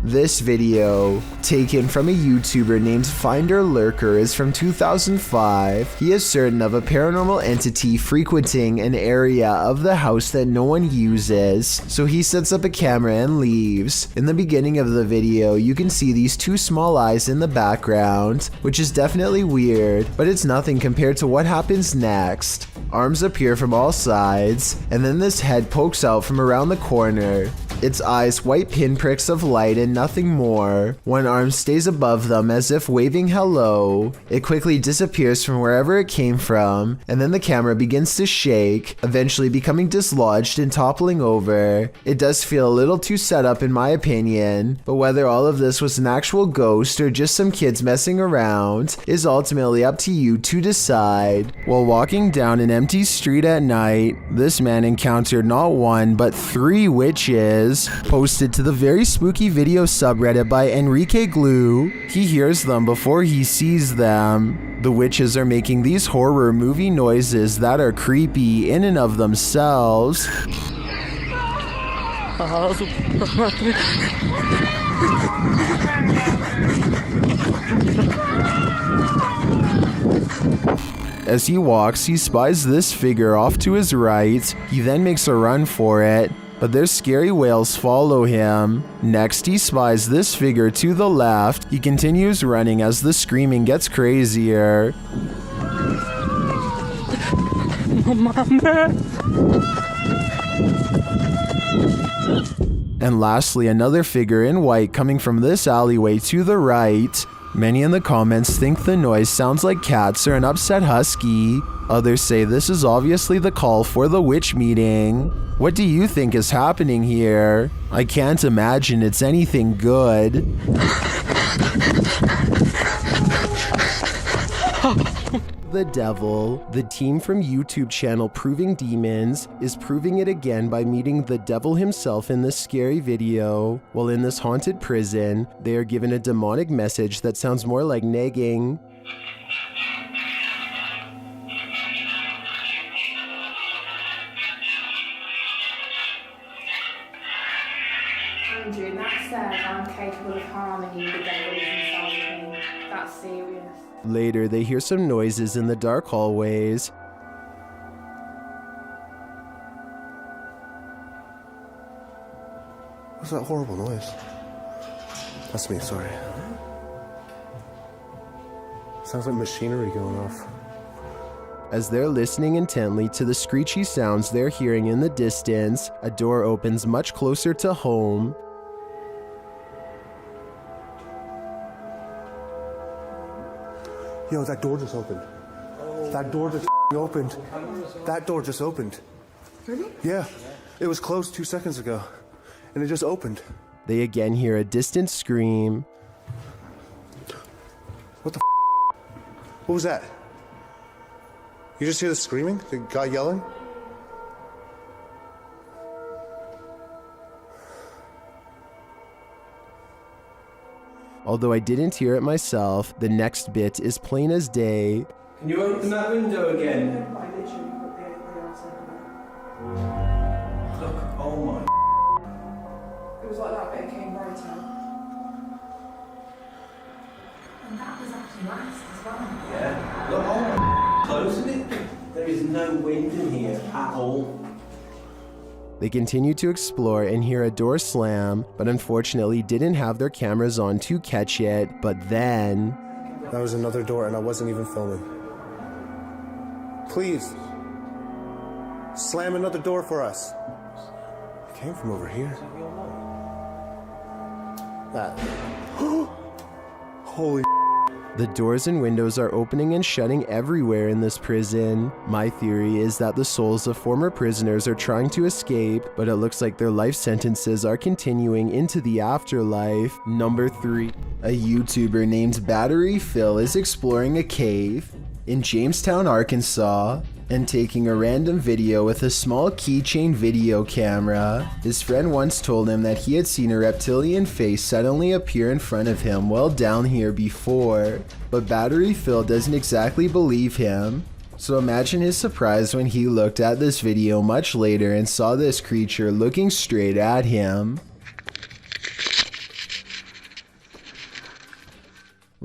This video, taken from a YouTuber named Finder Lurker, is from 2005. He is certain of a paranormal entity frequenting an area of the house that no one uses, so he sets up a camera and leaves. In the beginning of the video, you can see these two small eyes in the background, which is definitely weird, but it's nothing compared to what happens next. Arms appear from all sides, and then this head pokes out from around the corner. Its eyes white pinpricks of light and nothing more. One arm stays above them as if waving hello. It quickly disappears from wherever it came from, and then the camera begins to shake, eventually becoming dislodged and toppling over. It does feel a little too set up in my opinion, but whether all of this was an actual ghost or just some kids messing around is ultimately up to you to decide. While walking down an empty street at night, this man encountered not one but 3 witches. Posted to the very spooky video subreddit by Enrique Glue. He hears them before he sees them. The witches are making these horror movie noises that are creepy in and of themselves. As he walks, he spies this figure off to his right. He then makes a run for it, but their scary wails follow him. Next, he spies this figure to the left. He continues running as the screaming gets crazier. And lastly, another figure in white coming from this alleyway to the right. Many in the comments think the noise sounds like cats or an upset husky. Others say this is obviously the call for the witch meeting. What do you think is happening here? I can't imagine it's anything good. The devil, the team from YouTube channel Proving Demons, is proving it again by meeting the devil himself in this scary video. While in this haunted prison, they are given a demonic message that sounds more like nagging. Andrew, that says I'm capable of harming you, the devil is inside of me. That's serious. Later, they hear some noises in the dark hallways. What's that horrible noise? That's me, sorry. Sounds like machinery going off. As they're listening intently to the screechy sounds they're hearing in the distance, a door opens much closer to home. Yo, that door just opened. That door just opened. That door just opened. Really? Yeah. It was closed 2 seconds ago. And it just opened. They again hear a distant scream. What the What was that? You just hear the screaming? The guy yelling? Although I didn't hear it myself, the next bit is plain as day. Can you open that window again? I literally put the outside Look, oh my. It was like that, but it came right out. And that was actually last as well. Yeah. Look, oh my. Close, isn't it? There is no wind in here at all. They continue to explore and hear a door slam, but unfortunately didn't have their cameras on to catch it. But then... That was another door and I wasn't even filming. Please. Slam another door for us. It came from over here. That. Holy. The doors and windows are opening and shutting everywhere in this prison. My theory is that the souls of former prisoners are trying to escape, but it looks like their life sentences are continuing into the afterlife. Number 3. A YouTuber named Battery Phil is exploring a cave in Jamestown, Arkansas, and taking a random video with a small keychain video camera. His friend once told him that he had seen a reptilian face suddenly appear in front of him while down here before, but Battery Phil doesn't exactly believe him. So imagine his surprise when he looked at this video much later and saw this creature looking straight at him.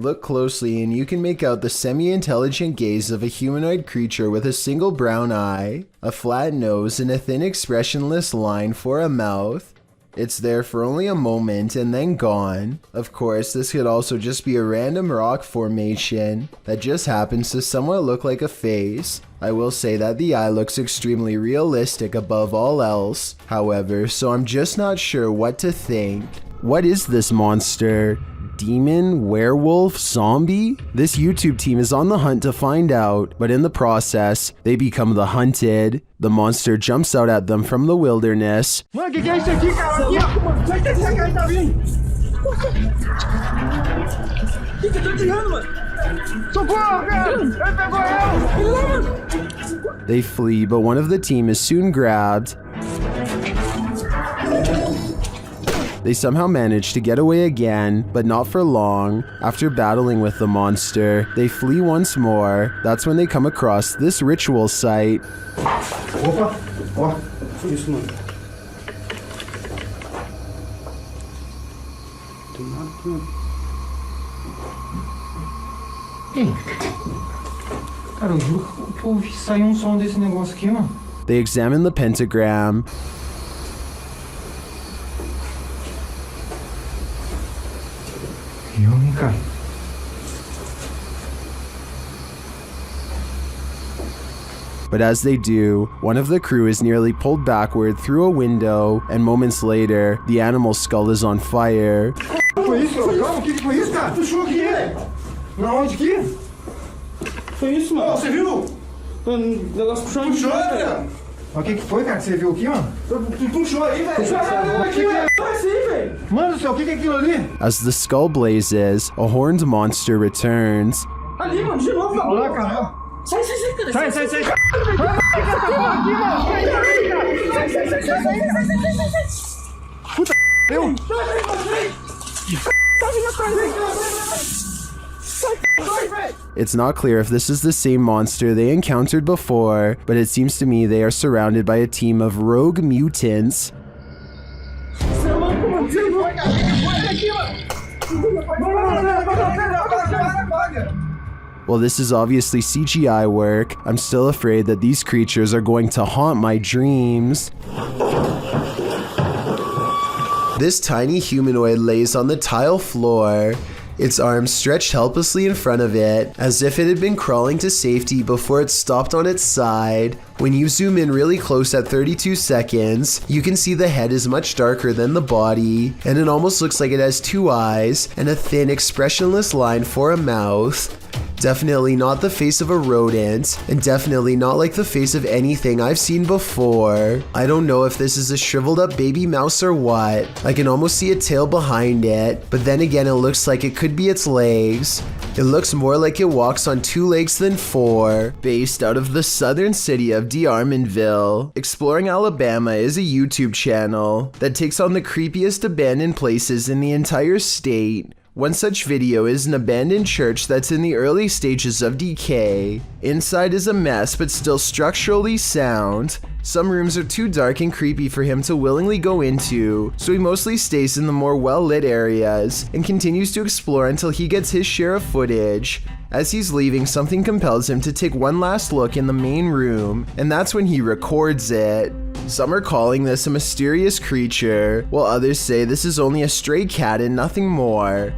Look closely and you can make out the semi-intelligent gaze of a humanoid creature with a single brown eye, a flat nose, and a thin expressionless line for a mouth. It's there for only a moment and then gone. Of course, this could also just be a random rock formation that just happens to somewhat look like a face. I will say that the eye looks extremely realistic above all else, however, so I'm just not sure what to think. What is this monster? Demon, werewolf, zombie? This YouTube team is on the hunt to find out, but in the process, they become the hunted. The monster jumps out at them from the wilderness. Mano, que é isso aqui, cara? Aqui, ó. Vai ter esse cara tá vindo. O que tá tirando, mano? Socorro, cara! Ele pegou eu! They flee, but one of the team is soon grabbed. They somehow manage to get away again, but not for long. After battling with the monster, they flee once more. That's when they come across this ritual site. Opa! Ó, foi isso, mano. Tem nada aqui, mano. Ei! Cara, eu juro que eu ouvi sair som desse negócio aqui, mano. They examine the pentagram. Cara. But as they do, one of the crew is nearly pulled backward through a window, and moments later, the animal's skull is on fire. Foi isso, calma, o que foi isso, cara? Puxou aqui, na onde aqui? Foi isso, mano. Você viu? O negócio puxou, cara. O que foi, cara, que você viu aqui, mano? Puxou aí, velho. Puxou aqui, velho. Foi assim, velho. Mano do céu, o que é aquilo ali? As the skull blazes, a horned monster returns. Ali, mano, de novo, cara. Olha, cara. Sai. Sai. Puta, eu. Tá vindo atrás, It's not clear if this is the same monster they encountered before, but it seems to me they are surrounded by a team of rogue mutants. While this is obviously CGI work, I'm still afraid that these creatures are going to haunt my dreams. This tiny humanoid lays on the tile floor, its arms stretched helplessly in front of it, as if it had been crawling to safety before it stopped on its side. When you zoom in really close at 32 seconds, you can see the head is much darker than the body, and it almost looks like it has two eyes and a thin, expressionless line for a mouth. Definitely not the face of a rodent, and definitely not like the face of anything I've seen before. I don't know if this is a shriveled up baby mouse or what. I can almost see a tail behind it, but then again it looks like it could be its legs. It looks more like it walks on 2 legs than 4. Based out of the southern city of D'Armanville, Exploring Alabama is a YouTube channel that takes on the creepiest abandoned places in the entire state. One such video is an abandoned church that's in the early stages of decay. Inside is a mess but still structurally sound. Some rooms are too dark and creepy for him to willingly go into, so he mostly stays in the more well-lit areas and continues to explore until he gets his share of footage. As he's leaving, something compels him to take one last look in the main room, and that's when he records it. Some are calling this a mysterious creature, while others say this is only a stray cat and nothing more.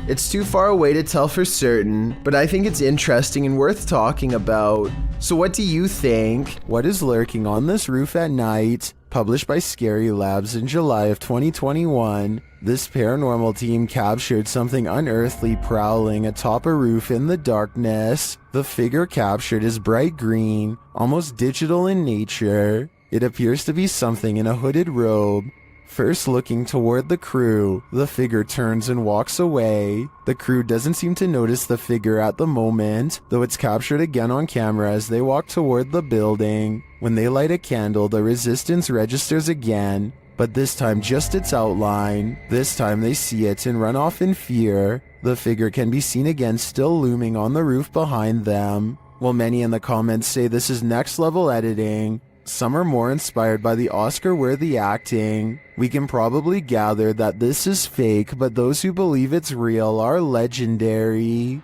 It's too far away to tell for certain, but I think it's interesting and worth talking about. So what do you think? What is lurking on this roof at night? Published by Scary Labs in July of 2021, this paranormal team captured something unearthly prowling atop a roof in the darkness. The figure captured is bright green, almost digital in nature. It appears to be something in a hooded robe. First looking toward the crew, the figure turns and walks away. The crew doesn't seem to notice the figure at the moment, though it's captured again on camera as they walk toward the building. When they light a candle, the resistance registers again, but this time just its outline. This time they see it and run off in fear. The figure can be seen again still looming on the roof behind them. While many in the comments say this is next level editing, Some are more inspired by the Oscar-worthy acting. We can probably gather that this is fake, but those who believe it's real are legendary.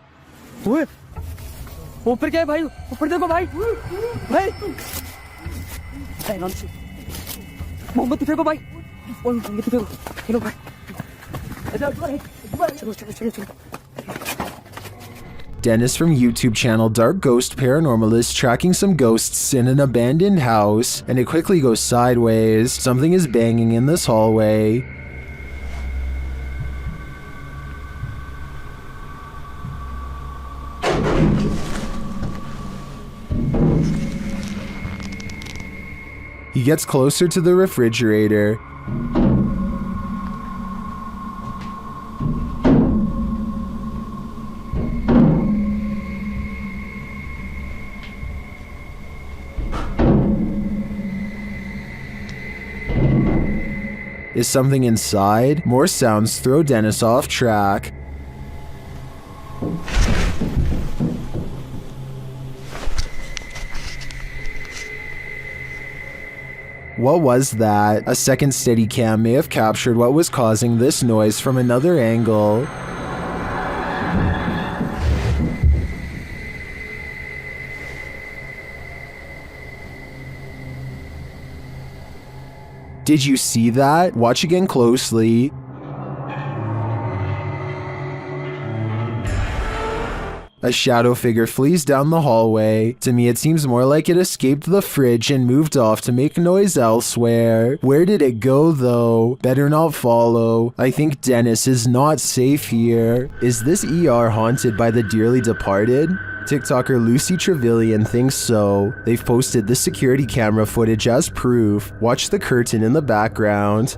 ऊपर क्या है भाई ऊपर देखो भाई भाई मोहम्मद फेंको भाई मोहम्मद फेंको चलो भाई चलो चलो चलो चलो Dennis from YouTube channel Dark Ghost Paranormal is tracking some ghosts in an abandoned house, and it quickly goes sideways. Something is banging in this hallway. He gets closer to the refrigerator. Is something inside? More sounds throw Dennis off track. What was that? A second Steadicam may have captured what was causing this noise from another angle. Did you see that? Watch again closely. A shadow figure flees down the hallway. To me, it seems more like it escaped the fridge and moved off to make noise elsewhere. Where did it go, though? Better not follow. I think Dennis is not safe here. Is this ER haunted by the dearly departed? TikToker Lucy Trevelyan thinks so. They've posted this security camera footage as proof. Watch the curtain in the background.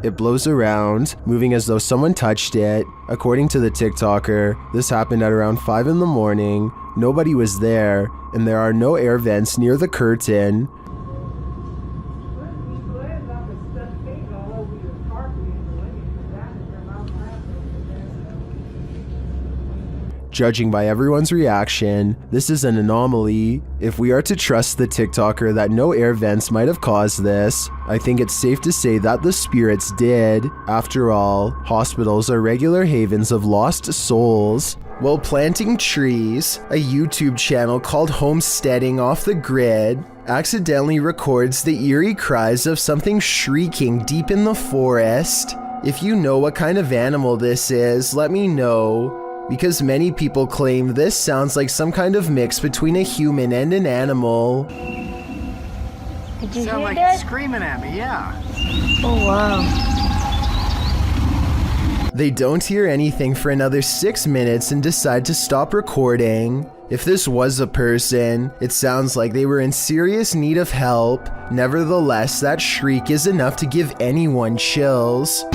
It blows around, moving as though someone touched it. According to the TikToker, this happened at around 5 in the morning. Nobody was there, and there are no air vents near the curtain. Judging by everyone's reaction, this is an anomaly. If we are to trust the TikToker that no air vents might have caused this, I think it's safe to say that the spirits did. After all, hospitals are regular havens of lost souls. While planting trees, a YouTube channel called Homesteading Off the Grid accidentally records the eerie cries of something shrieking deep in the forest. If you know what kind of animal this is, let me know, because many people claim this sounds like some kind of mix between a human and an animal. Did you Sound hear like that? it's screaming at me, yeah. Oh wow. They don't hear anything for another 6 minutes and decide to stop recording. If this was a person, it sounds like they were in serious need of help. Nevertheless, that shriek is enough to give anyone chills.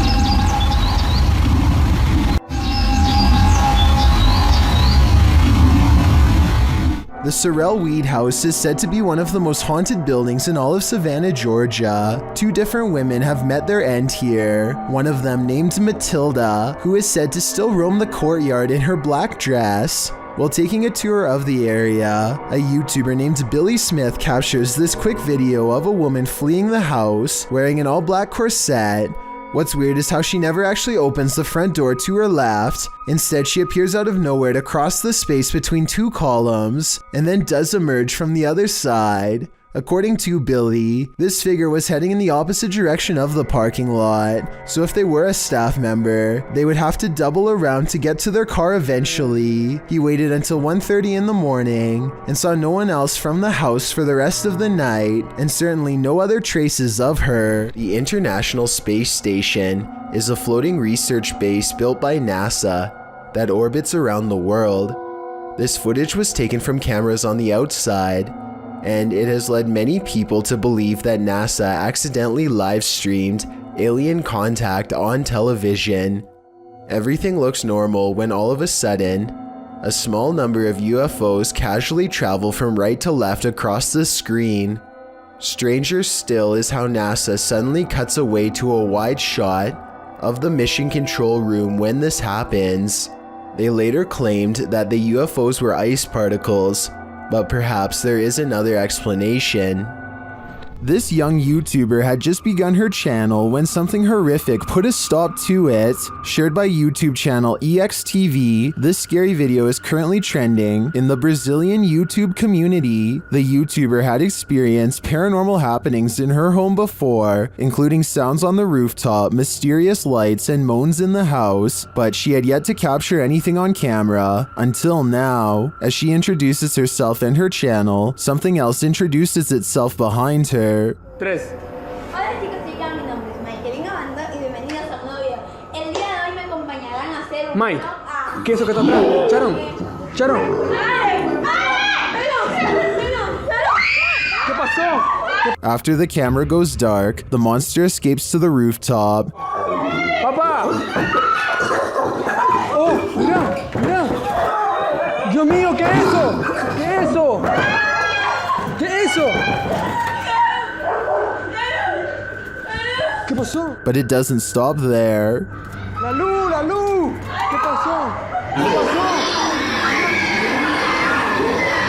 The Sorrel Weed House is said to be one of the most haunted buildings in all of Savannah, Georgia. 2 different women have met their end here. One of them named Matilda, who is said to still roam the courtyard in her black dress. While taking a tour of the area, a YouTuber named Billy Smith captures this quick video of a woman fleeing the house, wearing an all-black corset. What's weird is how she never actually opens the front door to her left. Instead, she appears out of nowhere to cross the space between 2 columns, and then does emerge from the other side. According to Billy, this figure was heading in the opposite direction of the parking lot, so if they were a staff member, they would have to double around to get to their car eventually. He waited until 1:30 in the morning and saw no one else from the house for the rest of the night, and certainly no other traces of her. The International Space Station is a floating research base built by NASA that orbits around the world. This footage was taken from cameras on the outside, and it has led many people to believe that NASA accidentally live-streamed alien contact on television. Everything looks normal when all of a sudden, a small number of UFOs casually travel from right to left across the screen. Stranger still is how NASA suddenly cuts away to a wide shot of the mission control room when this happens. They later claimed that the UFOs were ice particles, but perhaps there is another explanation. This young YouTuber had just begun her channel when something horrific put a stop to it. Shared by YouTube channel EXTV, this scary video is currently trending in the Brazilian YouTube community. The YouTuber had experienced paranormal happenings in her home before, including sounds on the rooftop, mysterious lights, and moans in the house, but she had yet to capture anything on camera until now. As she introduces herself and her channel, something else introduces itself behind her. Tres. Hola chicos, soy mi nombre es Mike, vengo banda y bienvenidos a un nuevo video. El día de hoy me acompañarán a hacer un Mike, vlog a... ¿qué es eso que está atrás? Charon, Charon, ¿qué pasó? After the camera goes dark, the monster escapes to the rooftop. Papá. Oh, mira, mira. Dios mío, ¿qué es eso? ¿Qué es eso? ¿Qué es eso? ¿Qué pasó? But it doesn't stop there. La luz, la luz. ¿Qué pasó? ¿Qué pasó?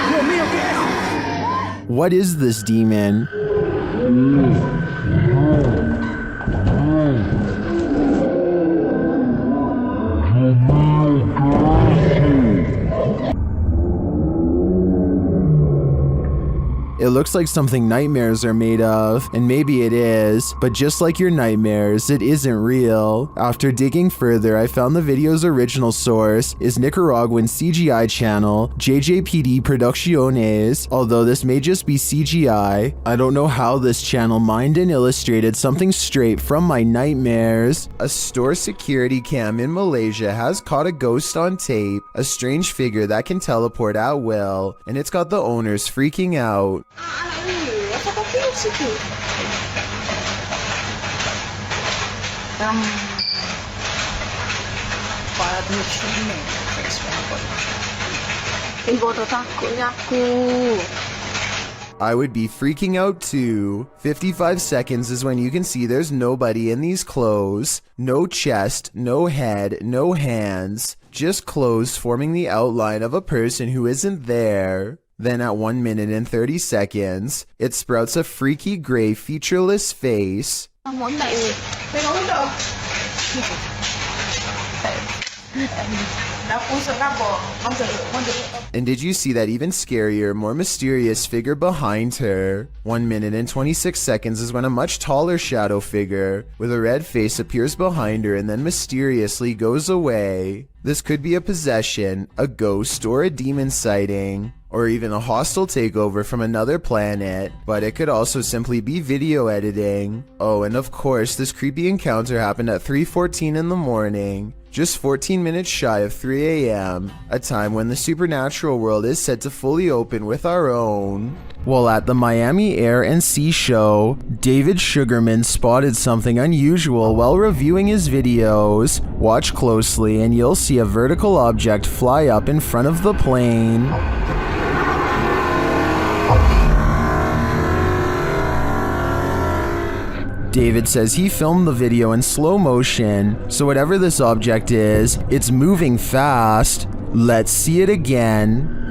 Dios mío, ¿qué es? What is this demon? It looks like something nightmares are made of, and maybe it is, but just like your nightmares, it isn't real. After digging further, I found the video's original source is Nicaraguan CGI channel JJPD Producciones. Although this may just be CGI, I don't know how this channel mined and illustrated something straight from my nightmares. A store security cam in Malaysia has caught a ghost on tape, a strange figure that can teleport at will, and it's got the owners freaking out. I would be freaking out too. 55 seconds is when you can see there's nobody in these clothes. No chest, no head, no hands. Just clothes forming the outline of a person who isn't there. Then at 1 minute and 30 seconds, it sprouts a freaky gray featureless face. And did you see that even scarier, more mysterious figure behind her? 1 minute and 26 seconds is when a much taller shadow figure with a red face appears behind her and then mysteriously goes away. This could be a possession, a ghost, or a demon sighting, or even a hostile takeover from another planet, but it could also simply be video editing. Oh, and of course, this creepy encounter happened at 3:14 in the morning, just 14 minutes shy of 3 a.m., a time when the supernatural world is said to fully open with our own. While at the Miami Air and Sea Show, David Sugarman spotted something unusual while reviewing his videos. Watch closely and you'll see a vertical object fly up in front of the plane. David says he filmed the video in slow motion, so whatever this object is, it's moving fast. Let's see it again.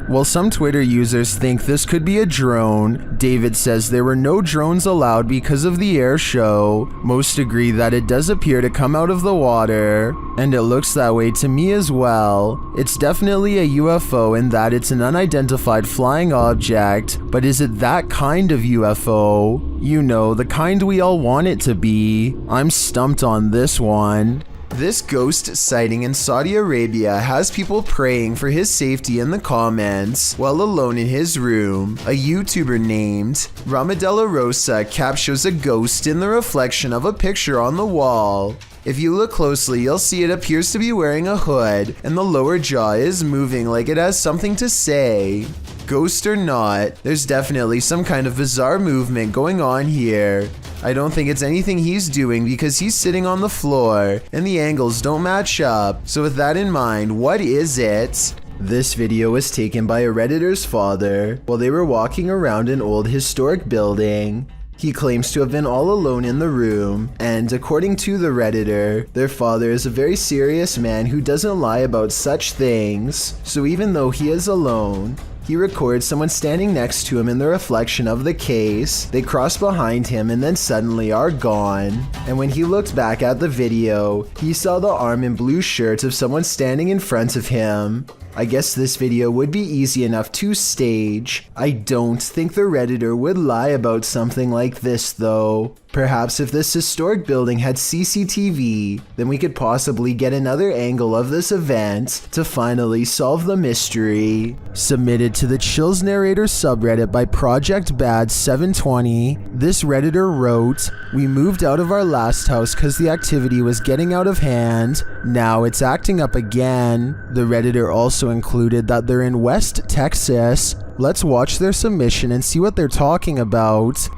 While some Twitter users think this could be a drone, David says there were no drones allowed because of the air show. Most agree that it does appear to come out of the water, and it looks that way to me as well. It's definitely a UFO in that it's an unidentified flying object, but is it that kind of UFO? You know, the kind we all want it to be. I'm stumped on this one. This ghost sighting in Saudi Arabia has people praying for his safety in the comments while alone in his room. A YouTuber named Ramadella Rosa captures a ghost in the reflection of a picture on the wall. If you look closely, you'll see it appears to be wearing a hood, and the lower jaw is moving like it has something to say. Ghost or not, there's definitely some kind of bizarre movement going on here. I don't think it's anything he's doing because he's sitting on the floor and the angles don't match up. So with that in mind, what is it? This video was taken by a Redditor's father while they were walking around an old historic building. He claims to have been all alone in the room, and according to the Redditor, their father is a very serious man who doesn't lie about such things. So even though he is alone, he records someone standing next to him in the reflection of the case. They cross behind him and then suddenly are gone. And when he looked back at the video, he saw the arm and blue shirt of someone standing in front of him. I guess this video would be easy enough to stage. I don't think the Redditor would lie about something like this though. Perhaps if this historic building had CCTV, then we could possibly get another angle of this event to finally solve the mystery. Submitted to the Chills Narrator subreddit by Project Bad 720, this Redditor wrote, "We moved out of our last house because the activity was getting out of hand. Now it's acting up again." The Redditor also included that they're in West Texas. Let's watch their submission and see what they're talking about.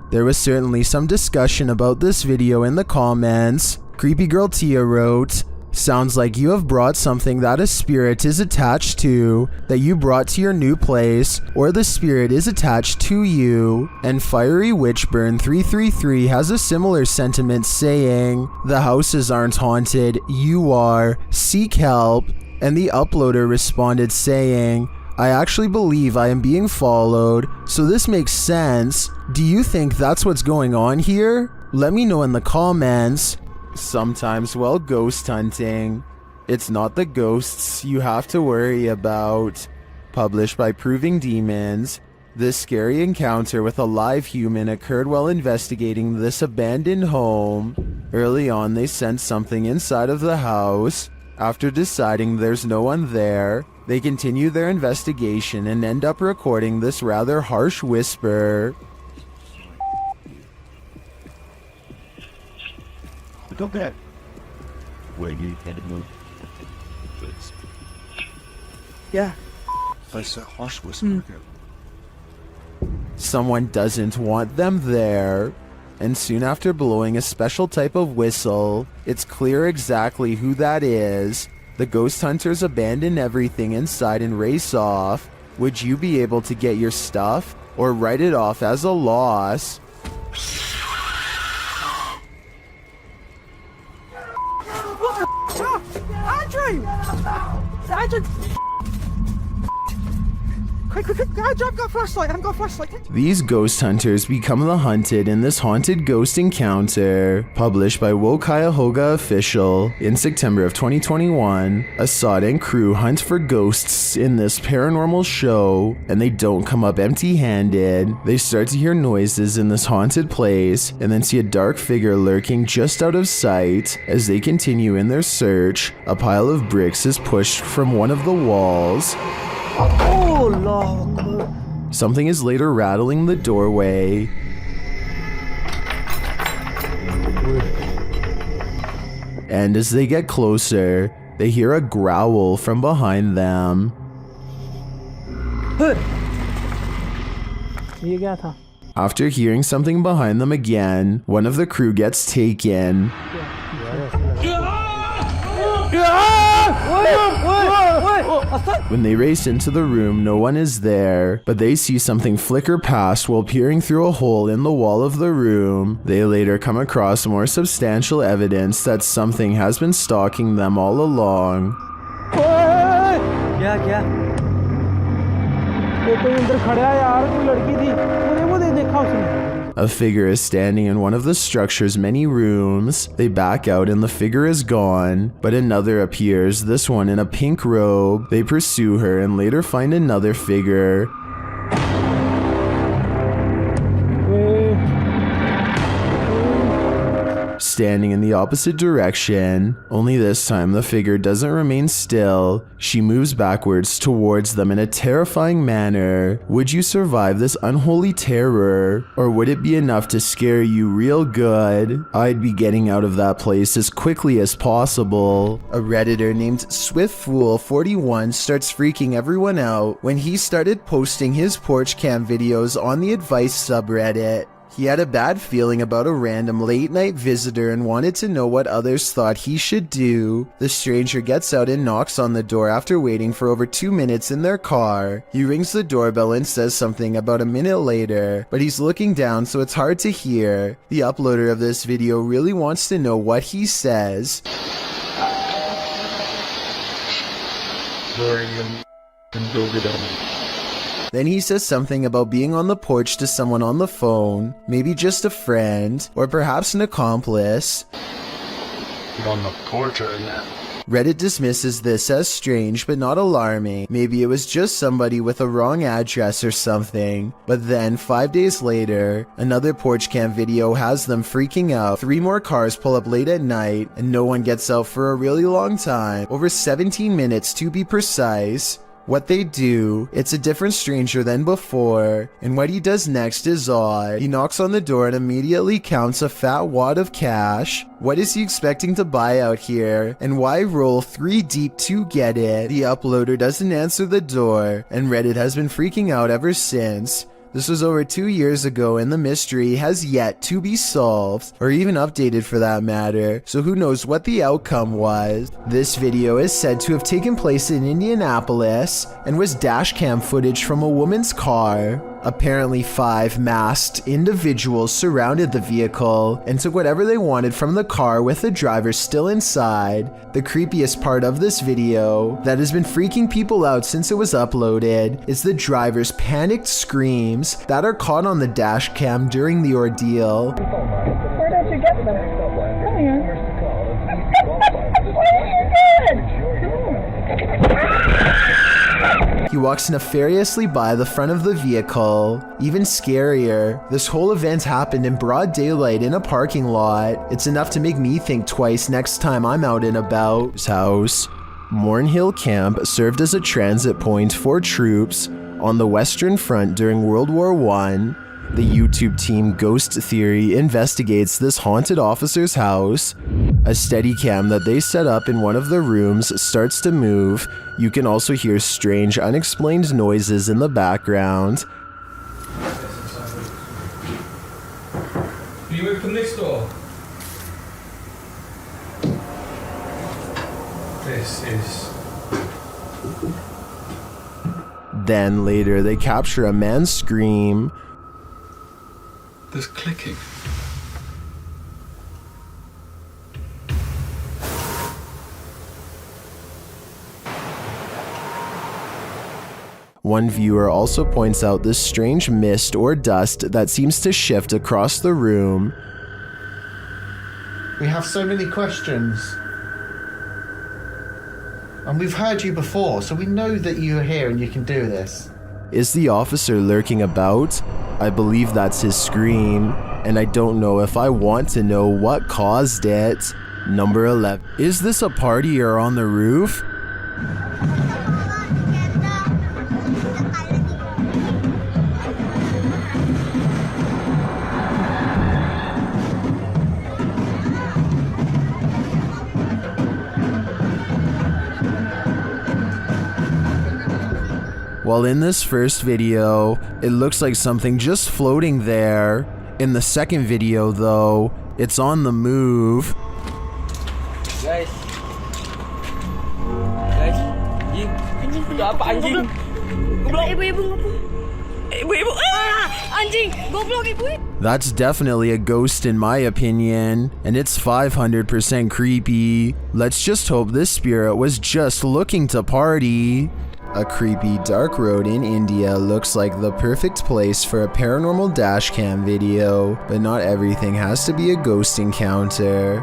There was certainly some discussion about this video in the comments. Creepy Girl Tia wrote, "Sounds like you have brought something that a spirit is attached to, that you brought to your new place, or the spirit is attached to you." And Fiery Witchburn 333 has a similar sentiment saying, "The houses aren't haunted, you are, seek help." And the uploader responded saying, "I actually believe I am being followed, so this makes sense. Do you think that's what's going on here? Let me know in the comments." Sometimes while ghost hunting, it's not the ghosts you have to worry about. Published by Proving Demons, this scary encounter with a live human occurred while investigating this abandoned home. Early on, they sensed something inside of the house. After deciding there's no one there, they continue their investigation and end up recording this rather harsh whisper. Go back. Where you headed? Yeah. That's a harsh whisper. Someone doesn't want them there. And soon after blowing a special type of whistle, it's clear exactly who that is. The ghost hunters abandon everything inside and race off. Would you be able to get your stuff or write it off as a loss? Andrew! Quick, I've got a flashlight, These ghost hunters become the hunted in this haunted ghost encounter. Published by Woke Cuyahoga Official in September of 2021, Assad and crew hunt for ghosts in this paranormal show, and they don't come up empty-handed. They start to hear noises in this haunted place, and then see a dark figure lurking just out of sight. As they continue in their search, a pile of bricks is pushed from one of the walls. Oh, Lord. Something is later rattling the doorway. And as they get closer, they hear a growl from behind them. ये क्या था? After hearing something behind them again, one of the crew gets taken. When they race into the room, no one is there, but they see something flicker past while peering through a hole in the wall of the room. They later come across more substantial evidence that something has been stalking them all along. क्या? ये कोई अंदर खड़ा है यार, कोई लड़की थी, वो देखा उसने. A figure is standing in one of the structure's many rooms. They back out and the figure is gone, but another appears, this one in a pink robe. They pursue her and later find another figure. standing in the opposite direction. Only this time the figure doesn't remain still. She moves backwards towards them in a terrifying manner. Would you survive this unholy terror? Or would it be enough to scare you real good? I'd be getting out of that place as quickly as possible. A Redditor named SwiftFool41 starts freaking everyone out when he started posting his porch cam videos on the advice subreddit. He had a bad feeling about a random late night visitor and wanted to know what others thought he should do. The stranger gets out and knocks on the door after waiting for over 2 minutes in their car. He rings the doorbell and says something about a minute later, but he's looking down so it's hard to hear. The uploader of this video really wants to know what he says. Then he says something about being on the porch to someone on the phone, maybe just a friend, or perhaps an accomplice. On the porch right now. Reddit dismisses this as strange but not alarming. Maybe it was just somebody with a wrong address or something. But then 5 days later, another porch cam video has them freaking out. 3 more cars pull up late at night and no one gets out for a really long time, over 17 minutes to be precise. What they do, it's a different stranger than before, and what he does next is odd. He knocks on the door and immediately counts a fat wad of cash. What is he expecting to buy out here, and why roll 3 deep to get it? The uploader doesn't answer the door, and Reddit has been freaking out ever since. This was over 2 years ago and the mystery has yet to be solved, or even updated for that matter, so who knows what the outcome was. This video is said to have taken place in Indianapolis and was dashcam footage from a woman's car. Apparently 5 masked individuals surrounded the vehicle and took whatever they wanted from the car with the driver still inside. The creepiest part of this video, that has been freaking people out since it was uploaded, is the driver's panicked screams that are caught on the dash cam during the ordeal. Where did you get them? Come here. What are you doing? He walks nefariously by the front of the vehicle. Even scarier, this whole event happened in broad daylight in a parking lot. It's enough to make me think twice next time I'm out and about. His house. Mornhill Camp served as a transit point for troops on the Western Front during World War I. The YouTube team Ghost Theory investigates this haunted officer's house. A Steadicam that they set up in one of the rooms starts to move. You can also hear strange, unexplained noises in the background. Can you open this door? This is... Then later they capture a man's scream. There's clicking. One viewer also points out this strange mist or dust that seems to shift across the room. We have so many questions. And we've heard you before, so we know that you're here and you can do this. Is the officer lurking about? I believe that's his scream, and I don't know if I want to know what caused it. Number 11. Is this a partier on the roof? While in this first video, it looks like something just floating there. In the second video though, it's on the move. Guys, anjing, itu apa anjing? Goblok. Ibu-ibu ngapun. Ibu-ibu, anjing, goblok ibu. That's definitely a ghost in my opinion, and it's 500% creepy. Let's just hope this spirit was just looking to party. A creepy dark road in India looks like the perfect place for a paranormal dashcam video, but not everything has to be a ghost encounter.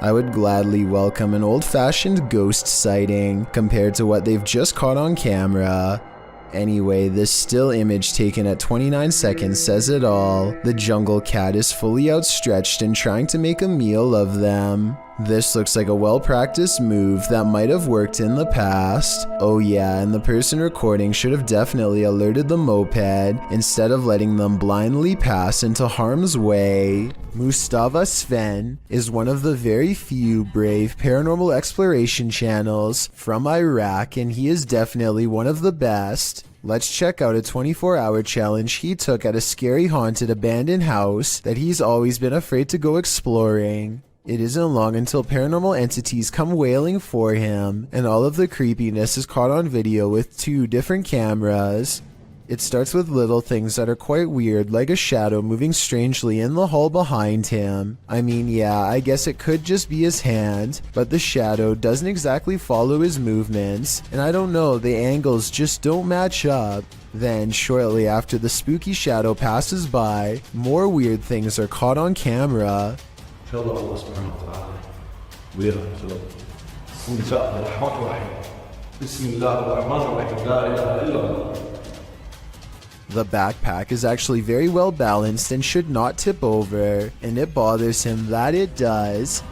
I would gladly welcome an old-fashioned ghost sighting compared to what they've just caught on camera. Anyway, this still image taken at 29 seconds says it all. The jungle cat is fully outstretched and trying to make a meal of them. This looks like a well-practiced move that might have worked in the past. Oh yeah, and the person recording should have definitely alerted the moped instead of letting them blindly pass into harm's way. Mustafa Sven is one of the very few brave paranormal exploration channels from Iraq, and he is definitely one of the best. Let's check out a 24-hour challenge he took at a scary haunted abandoned house that he's always been afraid to go exploring. It isn't long until paranormal entities come wailing for him, and all of the creepiness is caught on video with 2 different cameras. It starts with little things that are quite weird, like a shadow moving strangely in the hall behind him. I mean, yeah, I guess it could just be his hand, but the shadow doesn't exactly follow his movements, and I don't know, the angles just don't match up. Then, shortly after the spooky shadow passes by, more weird things are caught on camera. The backpack is actually very well balanced and should not tip over, and it bothers him that it does.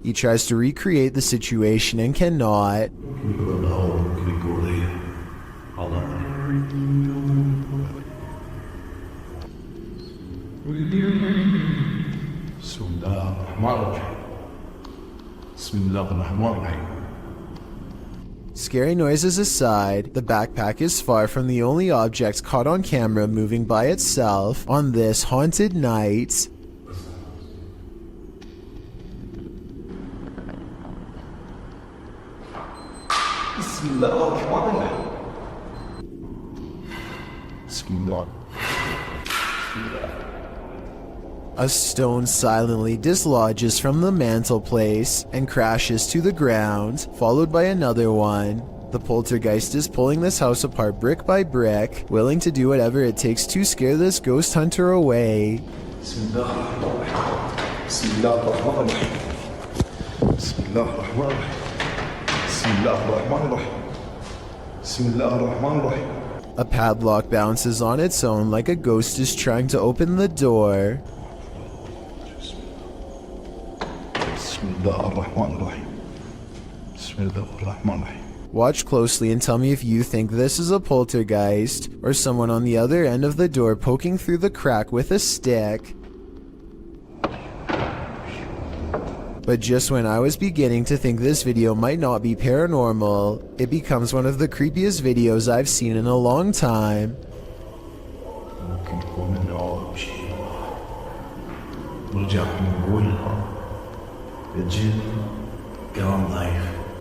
He tries to recreate the situation and cannot. Scary noises aside, the backpack is far from the only object caught on camera moving by itself on this haunted night. A stone silently dislodges from the mantelpiece and crashes to the ground, followed by another one. The poltergeist is pulling this house apart brick by brick, willing to do whatever it takes to scare this ghost hunter away. A padlock bounces on its own like a ghost is trying to open the door. Watch closely and tell me if you think this is a poltergeist or someone on the other end of the door poking through the crack with a stick. But just when I was beginning to think this video might not be paranormal, it becomes one of the creepiest videos I've seen in a long time.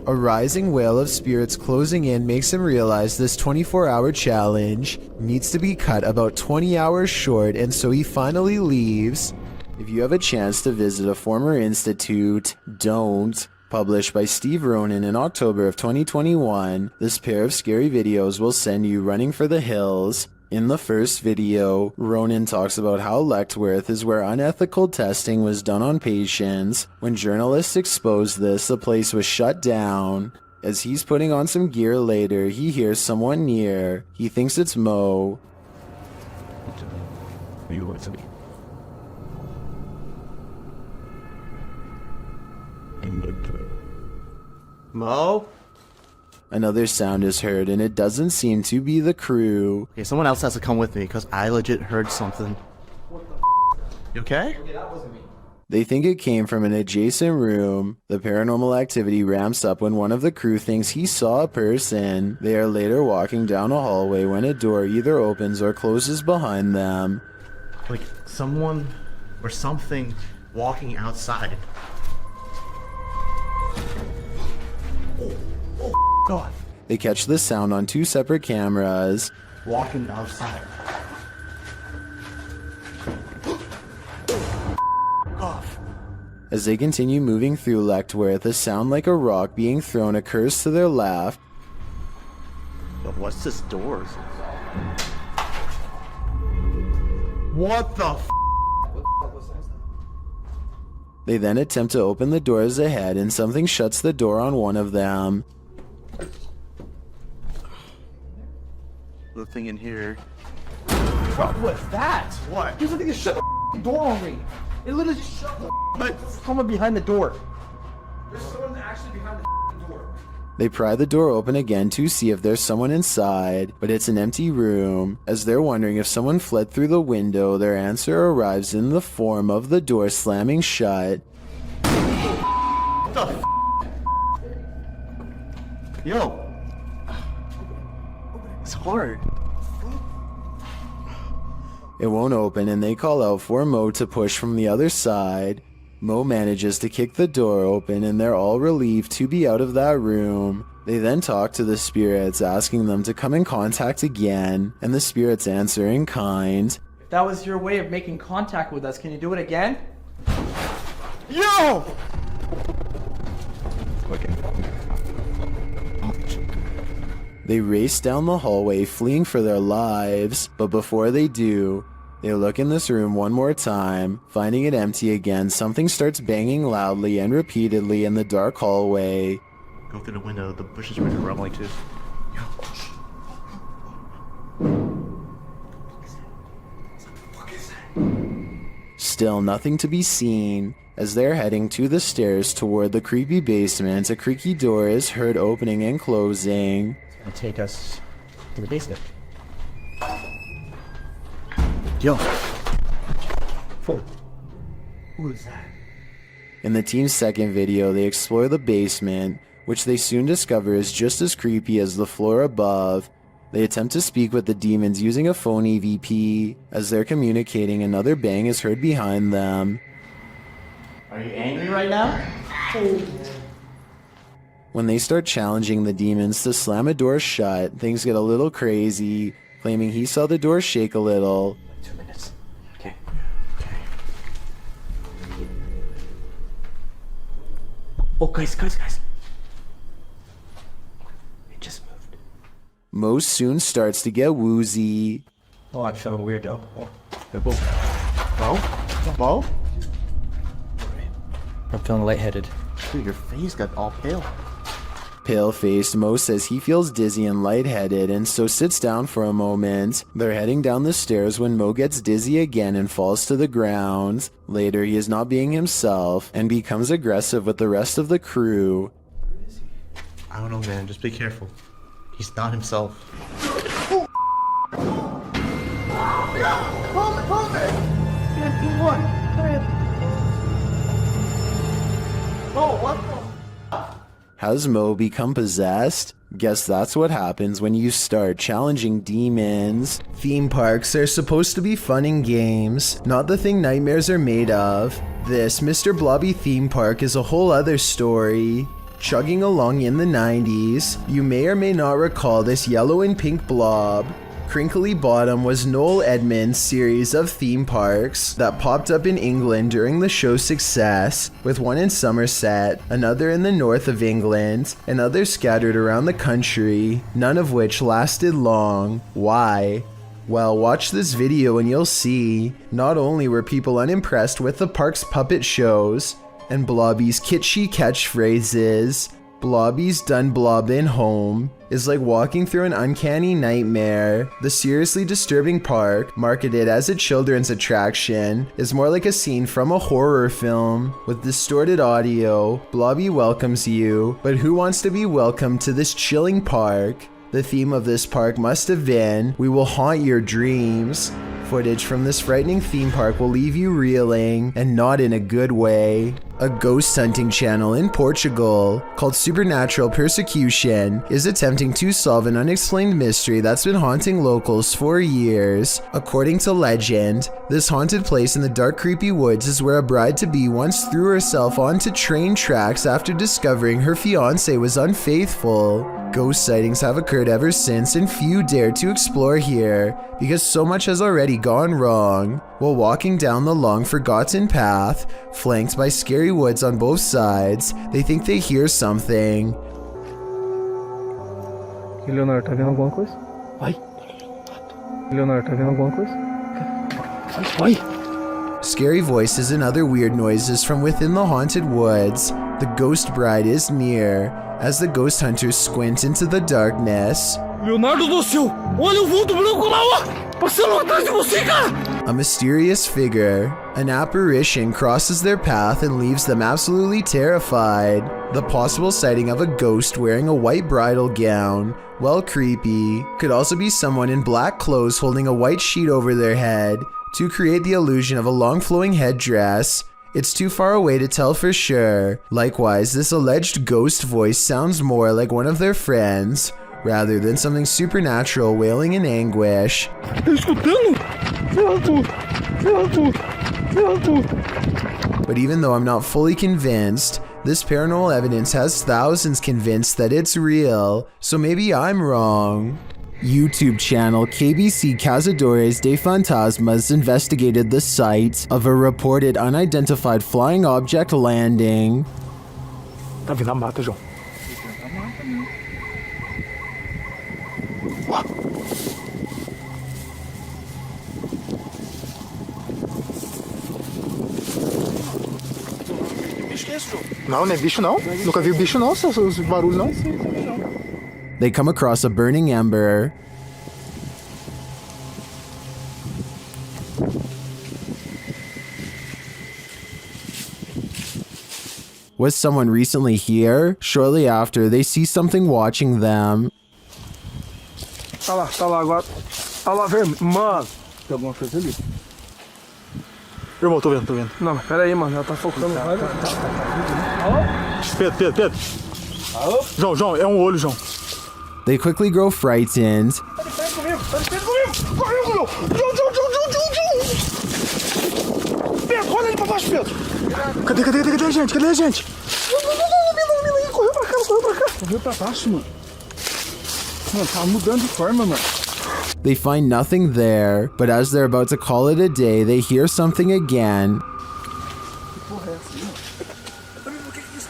A rising wail of spirits closing in makes him realize this 24-hour challenge needs to be cut about 20 hours short, and so he finally leaves. If you have a chance to visit a former institute, don't. Published by Steve Ronan in October of 2021, this pair of scary videos will send you running for the hills. In the first video, Ronan talks about how Lechtworth is where unethical testing was done on patients. When journalists exposed this, the place was shut down. As he's putting on some gear later, he hears someone near. He thinks it's Mo. Mo? Another sound is heard, and it doesn't seem to be the crew. Okay, someone else has to come with me, because I legit heard something. What the You okay? Okay, that wasn't me. They think it came from an adjacent room. The paranormal activity ramps up when one of the crew thinks he saw a person. They are later walking down a hallway when a door either opens or closes behind them. Like someone or something walking outside. God. They catch the sound on 2 separate cameras. Walking outside. As they continue moving through Lechtworth, a sound like a rock being thrown occurs to their left. But what's this door? What the f? They then attempt to open the doors ahead, and something shuts the door on one of them. Nothing in here. What was that? What? There's something to shut the door on me. It literally just shut the someone behind the door. There's someone actually behind the door. They pry the door open again to see if there's someone inside, but it's an empty room. As they're wondering if someone fled through the window, their answer arrives in the form of the door slamming shut. What the f? Yo! It's hard. It won't open, and they call out for Mo to push from the other side. Mo manages to kick the door open, and they're all relieved to be out of that room. They then talk to the spirits, asking them to come in contact again, and the spirits answer in kind. If that was your way of making contact with us, can you do it again? Yo! They race down the hallway, fleeing for their lives, but before they do, they look in this room one more time. Finding it empty again, something starts banging loudly and repeatedly in the dark hallway. Go through the window, the bushes are rumbling too. Still nothing to be seen. As they're heading to the stairs toward the creepy basement, a creaky door is heard opening and closing. It's gonna take us to the basement. Yo. Who is that? In the team's second video, they explore the basement, which they soon discover is just as creepy as the floor above. They attempt to speak with the demons using a phone EVP. As they're communicating, another bang is heard behind them. Are you angry right now? When they start challenging the demons to slam a door shut, things get a little crazy, claiming he saw the door shake a little. 2 minutes. Okay. Oh, guys. It just moved. Mo soon starts to get woozy. Oh, I'm feeling weird though. Bo? I'm feeling lightheaded. Dude, your face got all pale. Pale-faced, Mo says he feels dizzy and lightheaded, and so sits down for a moment. They're heading down the stairs when Mo gets dizzy again and falls to the ground. Later, he is not being himself and becomes aggressive with the rest of the crew. I don't know, man. Just be careful. He's not himself. Hold it! What? Oh, what the? Has Mo become possessed? Guess that's what happens when you start challenging demons. Theme parks are supposed to be fun and games, not the thing nightmares are made of. This Mr. Blobby theme park is a whole other story. Chugging along in the 90s, you may or may not recall this yellow and pink blob. Crinkly Bottom was Noel Edmonds' series of theme parks that popped up in England during the show's success, with one in Somerset, another in the north of England, and others scattered around the country, none of which lasted long. Why? Well, watch this video and you'll see. Not only were people unimpressed with the park's puppet shows and Blobby's kitschy catchphrases, Blobby's done blobbin' home is like walking through an uncanny nightmare. The seriously disturbing park, marketed as a children's attraction, is more like a scene from a horror film. With distorted audio, Blobby welcomes you, but who wants to be welcomed to this chilling park? The theme of this park must have been, "We will haunt your dreams." Footage from this frightening theme park will leave you reeling, and not in a good way. A ghost hunting channel in Portugal, called Supernatural Persecution, is attempting to solve an unexplained mystery that's been haunting locals for years. According to legend, this haunted place in the dark creepy woods is where a bride-to-be once threw herself onto train tracks after discovering her fiancé was unfaithful. Ghost sightings have occurred ever since, and few dare to explore here because so much has already gone wrong. While walking down the long forgotten path, flanked by scary woods on both sides, they think they hear something. Leonardo, tá vendo alguma coisa? Vai. Leonardo, tá vendo alguma coisa? Vai. Scary voices and other weird noises from within the haunted woods. The ghost bride is near as the ghost hunters squint into the darkness. Leonardo do céu! Olha o vulto branco lá, ó! Passando atrás de você, cara! A mysterious figure, an apparition, crosses their path and leaves them absolutely terrified. The possible sighting of a ghost wearing a white bridal gown, well creepy, could also be someone in black clothes holding a white sheet over their head to create the illusion of a long flowing headdress. It's too far away to tell for sure. Likewise, this alleged ghost voice sounds more like one of their friends, rather than something supernatural wailing in anguish. But even though I'm not fully convinced, this paranormal evidence has thousands convinced that it's real, so maybe I'm wrong. YouTube channel KBC Cazadores de Fantasmas investigated the site of a reported unidentified flying object landing. Tá vindo a mata, João. Não, não é bicho não. Nunca vi bicho não, os barulhos não. They come across a burning ember. Was someone recently here? Shortly after, they see something watching them. Tá lá agora. Tá lá, vermelho. Mano, tem alguma coisa ali. Irmão, tô vendo. Não, mas pera aí, mano, ela tá focando. Pedro. Alô? João, é um olho, João. They quickly grow frightened. Tá de frente comigo. Correu, João. Pedro, olha ali pra baixo, Pedro. Cadê a gente? Não, correu pra cá. Correu pra baixo, mano. Mano, tá mudando de forma, mano. They find nothing there, but as they're about to call it a day, they hear something again. Que porra é essa, mano? O que é isso?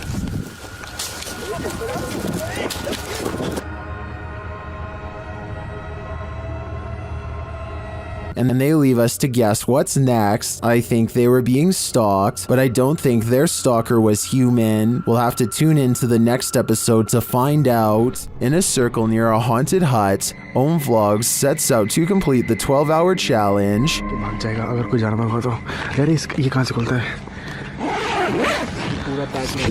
And then they leave us to guess what's next. I think they were being stalked, but I don't think their stalker was human. We'll have to tune into the next episode to find out. In a circle near a haunted hut, Om Vlogs sets out to complete the 12-hour challenge. भाग जाएगा अगर कोई जानवर हो तो यार ये कहाँ से खुलता है पूरा पैक में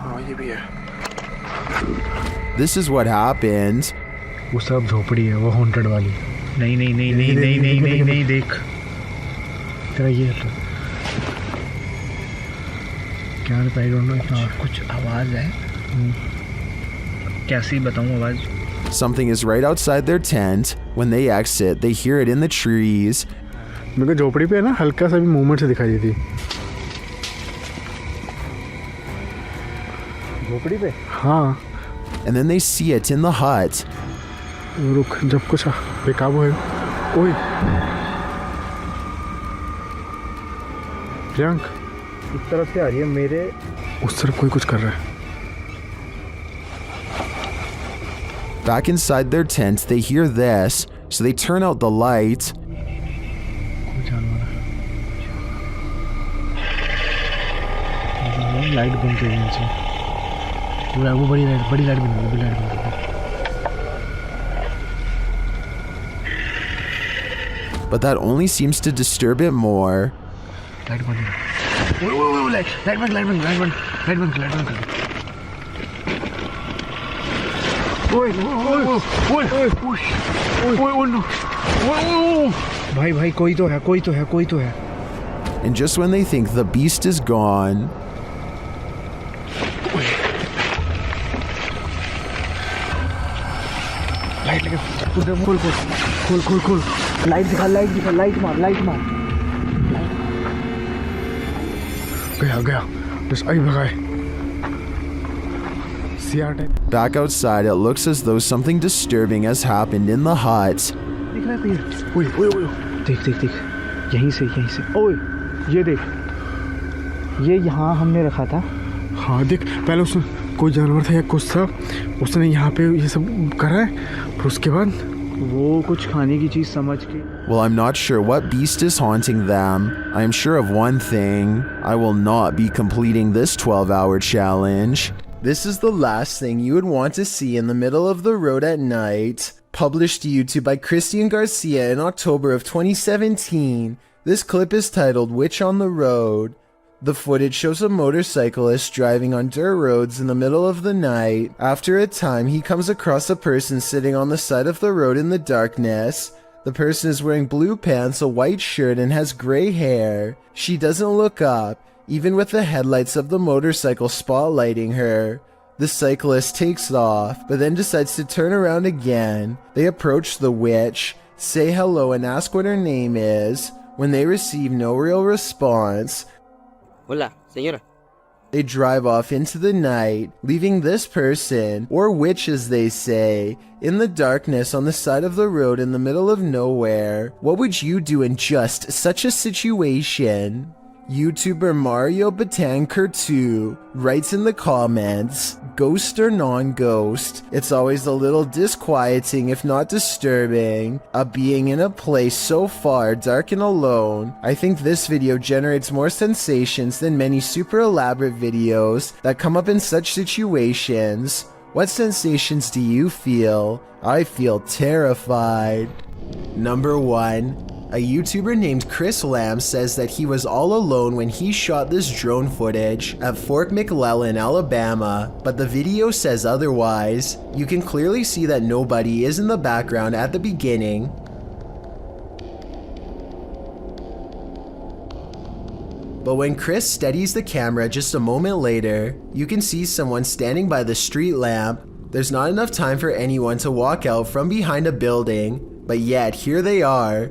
हाँ ये भी है This is what happened. वो सब झोपड़ी है वो हॉन्टेड वाली नहीं देख तेरा ये क्या आई डोंट नो इतना कुछ आवाज़ है कैसी बताऊँ आवाज़ Something is right outside their tent. When they exit, they hear it in the trees. मेरे को झोपड़ी पे है ना हल्का सा भी मूवमेंट से दिखाई देती झोपड़ी पे हाँ And then they see it in the hut. रुक जब कुछ बेकाबू है ओए प्रियंक इस तरफ से आ रही है मेरे उस तरफ कोई कुछ कर रहा है Back inside their tent, they hear this, so they turn out the light. Light बंद कर नीचे वो बड़ी लाइट बंद But that only seems to disturb it more. Light बंद भाई कोई तो है And just when they think the beast is gone, light खोल लाइट दिखा लाइट मार गया बस आई भगाए Back outside, it looks as though something disturbing has happened in the hut. दिख रहा है पेड़? ओए ओए ओए देख देख देख यहीं से ओए ये देख ये यहाँ हमने रखा था। हाँ देख पहले उसने कोई जानवर था या कुछ था उसने यहाँ पे ये सब करा है फिर उसके बाद वो कुछ खाने की चीज़ समझ के। Well, I'm not sure what beast is haunting them. I am sure of one thing. I will not be completing this 12-hour challenge. This is the last thing you would want to see in the middle of the road at night. Published to YouTube by Christian Garcia in October of 2017. This clip is titled Witch on the Road. The footage shows a motorcyclist driving on dirt roads in the middle of the night. After a time, he comes across a person sitting on the side of the road in the darkness. The person is wearing blue pants, a white shirt, and has gray hair. She doesn't look up, even with the headlights of the motorcycle spotlighting her. The cyclist takes off, but then decides to turn around again. They approach the witch, say hello, and ask what her name is. When they receive no real response, Hola, señora. They drive off into the night, leaving this person, or witch as they say, in the darkness on the side of the road in the middle of nowhere. What would you do in just such a situation? YouTuber Mario Batanker2 writes in the comments, ghost or non-ghost, it's always a little disquieting if not disturbing, being in a place so far dark and alone. I think this video generates more sensations than many super elaborate videos that come up in such situations. What sensations do you feel? I feel terrified. Number 1. A YouTuber named Chris Lamb says that he was all alone when he shot this drone footage at Fort McClellan, Alabama, but the video says otherwise. You can clearly see that nobody is in the background at the beginning. But when Chris steadies the camera just a moment later, you can see someone standing by the street lamp. There's not enough time for anyone to walk out from behind a building, but yet here they are.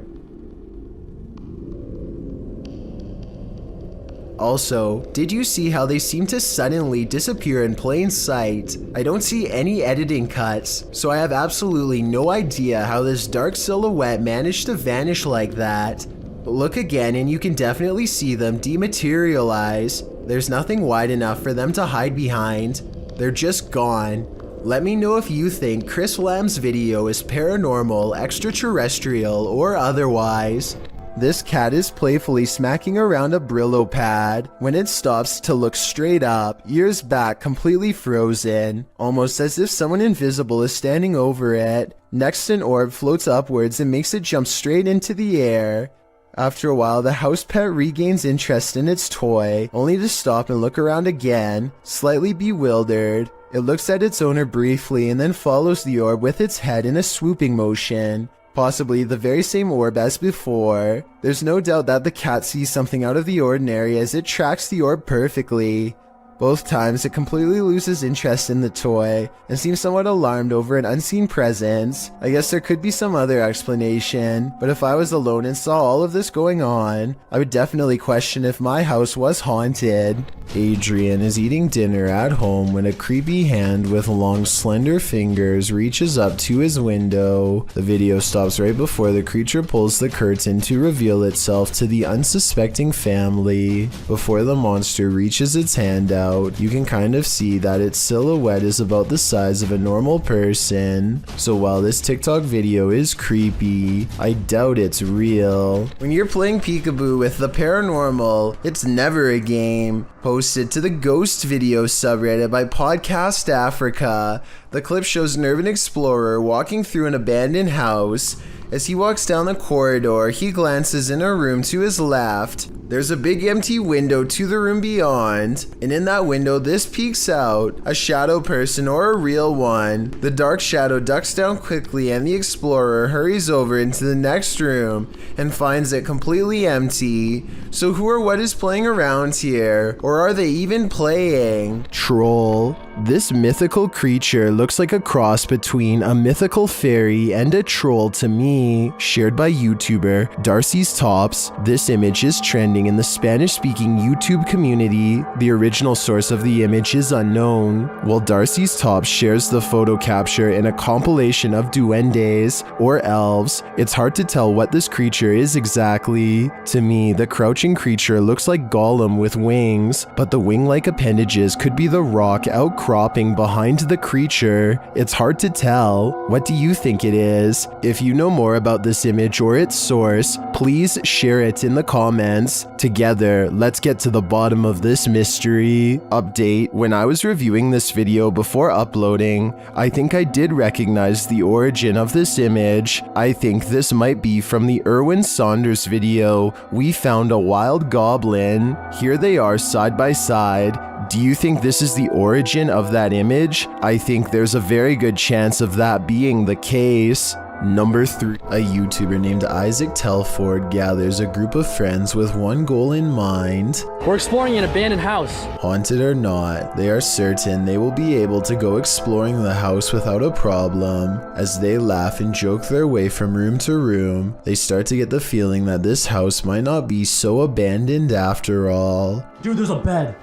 Also, did you see how they seem to suddenly disappear in plain sight? I don't see any editing cuts, so I have absolutely no idea how this dark silhouette managed to vanish like that. Look again and you can definitely see them dematerialize. There's nothing wide enough for them to hide behind. They're just gone. Let me know if you think Chris Lamb's video is paranormal, extraterrestrial, or otherwise. This cat is playfully smacking around a Brillo pad. When it stops to look straight up, ears back completely frozen, almost as if someone invisible is standing over it. Next, an orb floats upwards and makes it jump straight into the air. After a while, the house pet regains interest in its toy, only to stop and look around again, slightly bewildered. It looks at its owner briefly and then follows the orb with its head in a swooping motion. Possibly the very same orb as before. There's no doubt that the cat sees something out of the ordinary as it tracks the orb perfectly. Both times it completely loses interest in the toy and seems somewhat alarmed over an unseen presence. I guess there could be some other explanation, but if I was alone and saw all of this going on, I would definitely question if my house was haunted. Adrian is eating dinner at home when a creepy hand with long slender fingers reaches up to his window. The video stops right before the creature pulls the curtain to reveal itself to the unsuspecting family. Before the monster reaches its hand out, you can kind of see that its silhouette is about the size of a normal person. So while this TikTok video is creepy, I doubt it's real. When you're playing peekaboo with the paranormal, it's never a game. Posted to the Ghost Video subreddit by Podcast Africa. The clip shows an urban explorer walking through an abandoned house. As he walks down the corridor, he glances in a room to his left. There's a big empty window to the room beyond, and in that window this peeks out, a shadow person or a real one. The dark shadow ducks down quickly and the explorer hurries over into the next room and finds it completely empty. So who or what is playing around here? Or are they even playing? Troll. This mythical creature looks like a cross between a mythical fairy and a troll to me, shared by YouTuber Darcy's Tops. This image is trending in the Spanish-speaking YouTube community. The original source of the image is unknown, while Darcy's Tops shares the photo capture in a compilation of duendes, or elves. It's hard to tell what this creature is exactly. To me, the crouching creature looks like Gollum with wings, but the wing-like appendages could be the rock outcropping behind the creature. It's hard to tell. What do you think it is? If you know more about this image or its source, please share it in the comments. Together, let's get to the bottom of this mystery. Update: when I was reviewing this video before uploading, I think I did recognize the origin of this image. I think this might be from the Erwin Saunders video, We Found a Wild Goblin. Here they are side by side. Do you think this is the origin of that image? I think there's a very good chance of that being the case. Number 3. A YouTuber named Isaac Telford gathers a group of friends with one goal in mind. We're exploring an abandoned house. Haunted or not, they are certain they will be able to go exploring the house without a problem. As they laugh and joke their way from room to room, they start to get the feeling that this house might not be so abandoned after all. Dude, there's a bed.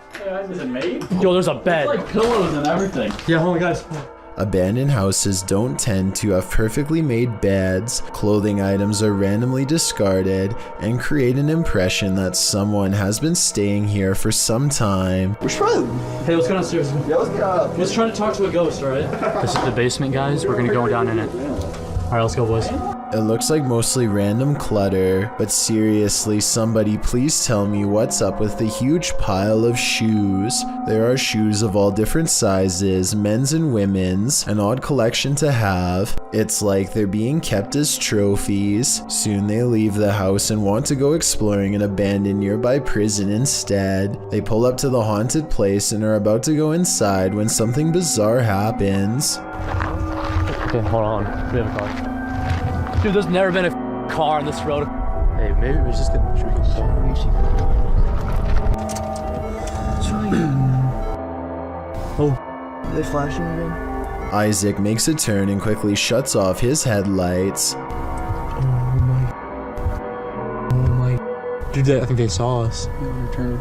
Is it made? Yo, there's a bed. It's like pillows and everything. Yeah, hold on, guys. Abandoned houses don't tend to have perfectly made beds. Clothing items are randomly discarded and create an impression that someone has been staying here for some time. Hey, let's go downstairs. Yeah, let's get up. Let's try to talk to a ghost, alright? This is the basement, guys. We're gonna go down in it. Alright, let's go, boys. It looks like mostly random clutter, but seriously, somebody please tell me what's up with the huge pile of shoes. There are shoes of all different sizes, men's and women's, an odd collection to have. It's like they're being kept as trophies. Soon they leave the house and want to go exploring an abandoned nearby prison instead. They pull up to the haunted place and are about to go inside when something bizarre happens. Okay, hold on. We have a car. Dude, there's never been a car on this road. Hey, maybe we just get Oh, are they flashing again? Isaac makes a turn and quickly shuts off his headlights. Oh my. Dude, I think they saw us. Yeah, we're turning.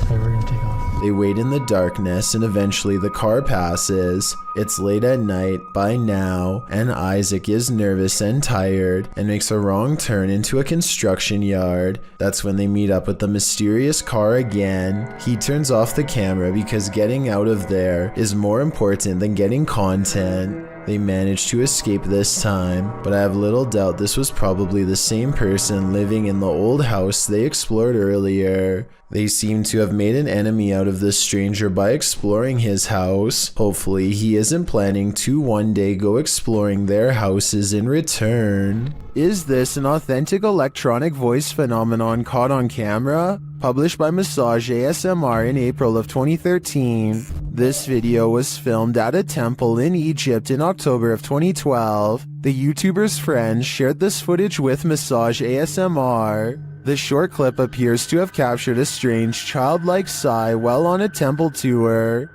Okay, we're gonna take off. They wait in the darkness and eventually the car passes. It's late at night by now, and Isaac is nervous and tired and makes a wrong turn into a construction yard. That's when they meet up with the mysterious car again. He turns off the camera because getting out of there is more important than getting content. They managed to escape this time, but I have little doubt this was probably the same person living in the old house they explored earlier. They seem to have made an enemy out of this stranger by exploring his house. Hopefully he isn't planning to one day go exploring their houses in return. Is this an authentic electronic voice phenomenon caught on camera? Published by Massage ASMR in April of 2013. This video was filmed at a temple in Egypt in October of 2012. The YouTuber's friends shared this footage with Massage ASMR. The short clip appears to have captured a strange childlike sigh while on a temple tour.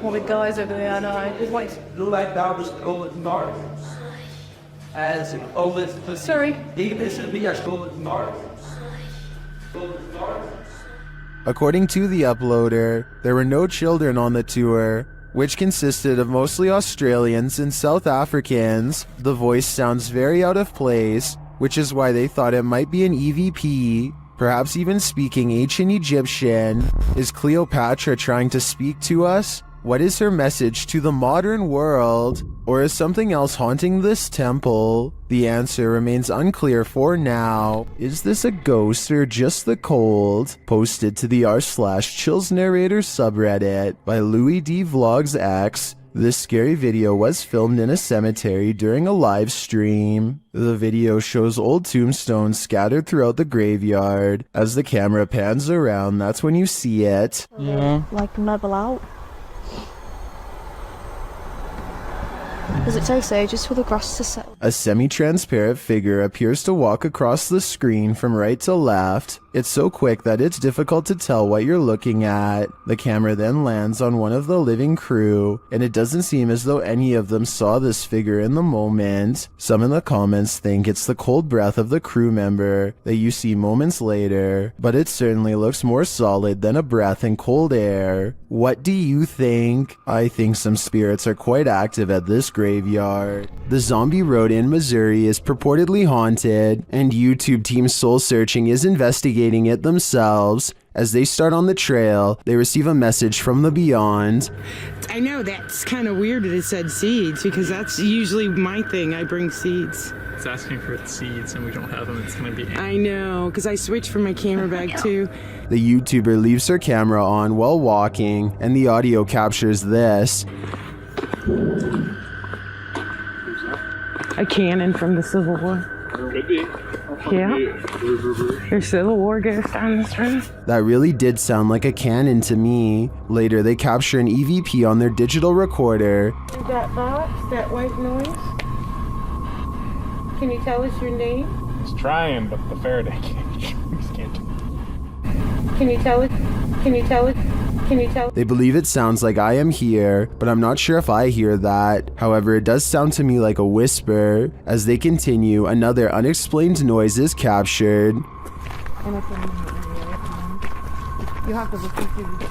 All the guys over there, I know. Just wait. Like that was going north. As always, Sorry. According to the uploader, there were no children on the tour, which consisted of mostly Australians and South Africans. The voice sounds very out of place, which is why they thought it might be an EVP, perhaps even speaking ancient Egyptian. Is Cleopatra trying to speak to us? What is her message to the modern world? Or is something else haunting this temple? The answer remains unclear for now. Is this a ghost or just the cold? Posted to the r/Chills Narrator subreddit by Louis D Vlogs X. This scary video was filmed in a cemetery during a live stream. The video shows old tombstones scattered throughout the graveyard. As the camera pans around, that's when you see it. Yeah. Like level out. Does it say so? Just for the grass to settle. A semi-transparent figure appears to walk across the screen from right to left. It's so quick that it's difficult to tell what you're looking at. The camera then lands on one of the living crew, and it doesn't seem as though any of them saw this figure in the moment. Some in the comments think it's the cold breath of the crew member that you see moments later, but it certainly looks more solid than a breath in cold air. What do you think? I think some spirits are quite active at this graveyard. The Zombie Road in Missouri is purportedly haunted, and YouTube Team Soul Searching is investigating it themselves. As they start on the trail, they receive a message from the beyond. I know that's kind of weird that it said seeds, because that's usually my thing. I bring seeds. It's asking for seeds and we don't have them. It's going to be... I know, because I switched from my camera bag too. The YouTuber leaves her camera on while walking, and the audio captures this. A cannon from the Civil War. Could be. Yeah. There's Civil War ghosts down this road. That really did sound like a cannon to me. Later, they capture an EVP on their digital recorder. That box, that white noise. Can you tell us your name? He's trying, but the Faraday can't. Can you tell it? Can you tell it? Can you tell? They believe it sounds like I am here, but I'm not sure if I hear that. However, it does sound to me like a whisper. As they continue, another unexplained noise is captured. You have to listen to the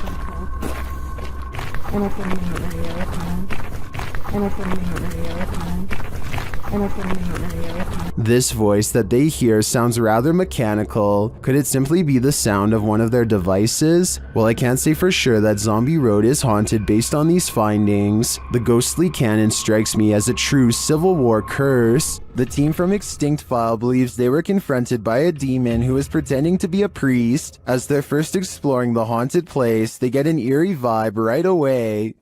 This voice that they hear sounds rather mechanical. Could it simply be the sound of one of their devices? Well, I can't say for sure that Zombie Road is haunted based on these findings. The ghostly cannon strikes me as a true Civil War curse. The team from Extinct File believes they were confronted by a demon who is pretending to be a priest. As they're first exploring the haunted place, they get an eerie vibe right away.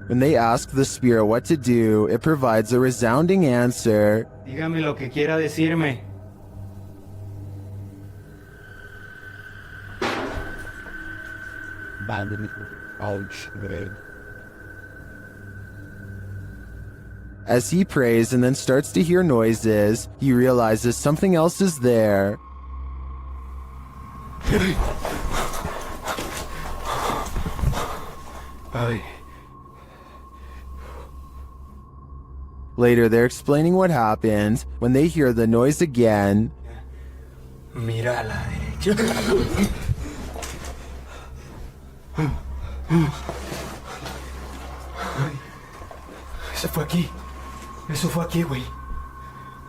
When they ask the spirit what to do, it provides a resounding answer. Dígame lo que quiera decirme. As he prays and then starts to hear noises, he realizes something else is there. Later, they're explaining what happened when they hear the noise again. Mira a la derecha. Eso fue aquí. Eso fue aquí, güey.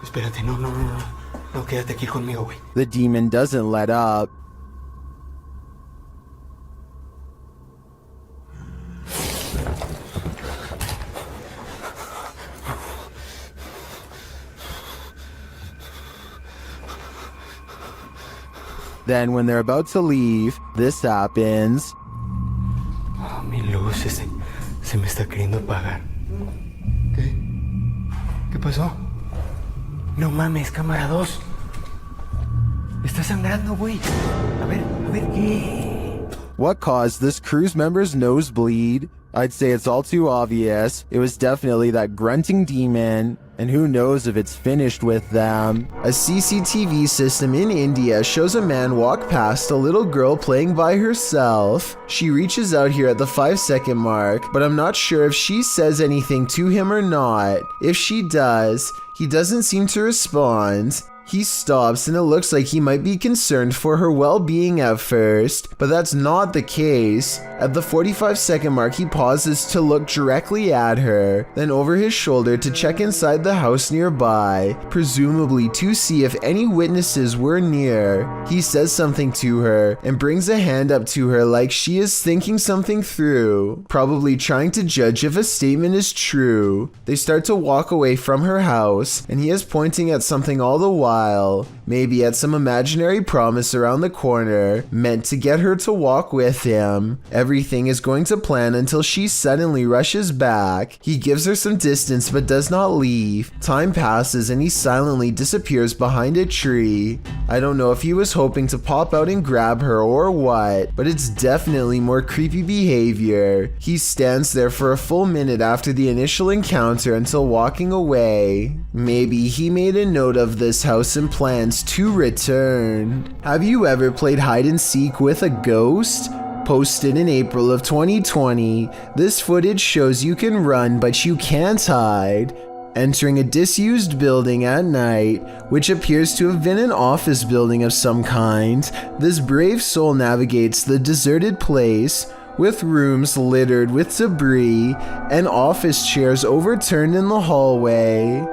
Espérate, no, quédate aquí conmigo, güey. The demon doesn't let up. Then, when they're about to leave, this happens. Oh, mi luz se me está queriendo apagar. ¿Qué? ¿Qué pasó? No mames, cámara 2. Está sangrando, güey. A ver, ¿qué? What caused this crew's member's nosebleed? I'd say it's all too obvious. It was definitely that grunting demon, and who knows if it's finished with them. A CCTV system in India shows a man walk past a little girl playing by herself. She reaches out here at the 5-second mark, but I'm not sure if she says anything to him or not. If she does, he doesn't seem to respond. He stops and it looks like he might be concerned for her well-being at first, but that's not the case. At the 45-second mark, he pauses to look directly at her, then over his shoulder to check inside the house nearby, presumably to see if any witnesses were near. He says something to her and brings a hand up to her like she is thinking something through, probably trying to judge if a statement is true. They start to walk away from her house, and he is pointing at something all the while. maybe at some imaginary promise around the corner, meant to get her to walk with him. Everything is going to plan until she suddenly rushes back. He gives her some distance but does not leave. Time passes and he silently disappears behind a tree. I don't know if he was hoping to pop out and grab her or what, but it's definitely more creepy behavior. He stands there for a full minute after the initial encounter until walking away. Maybe he made a note of this house and plans to return. Have you ever played hide and seek with a ghost? Posted in April of 2020, this footage shows you can run but you can't hide. Entering a disused building at night, which appears to have been an office building of some kind, this brave soul navigates the deserted place, with rooms littered with debris and office chairs overturned in the hallway.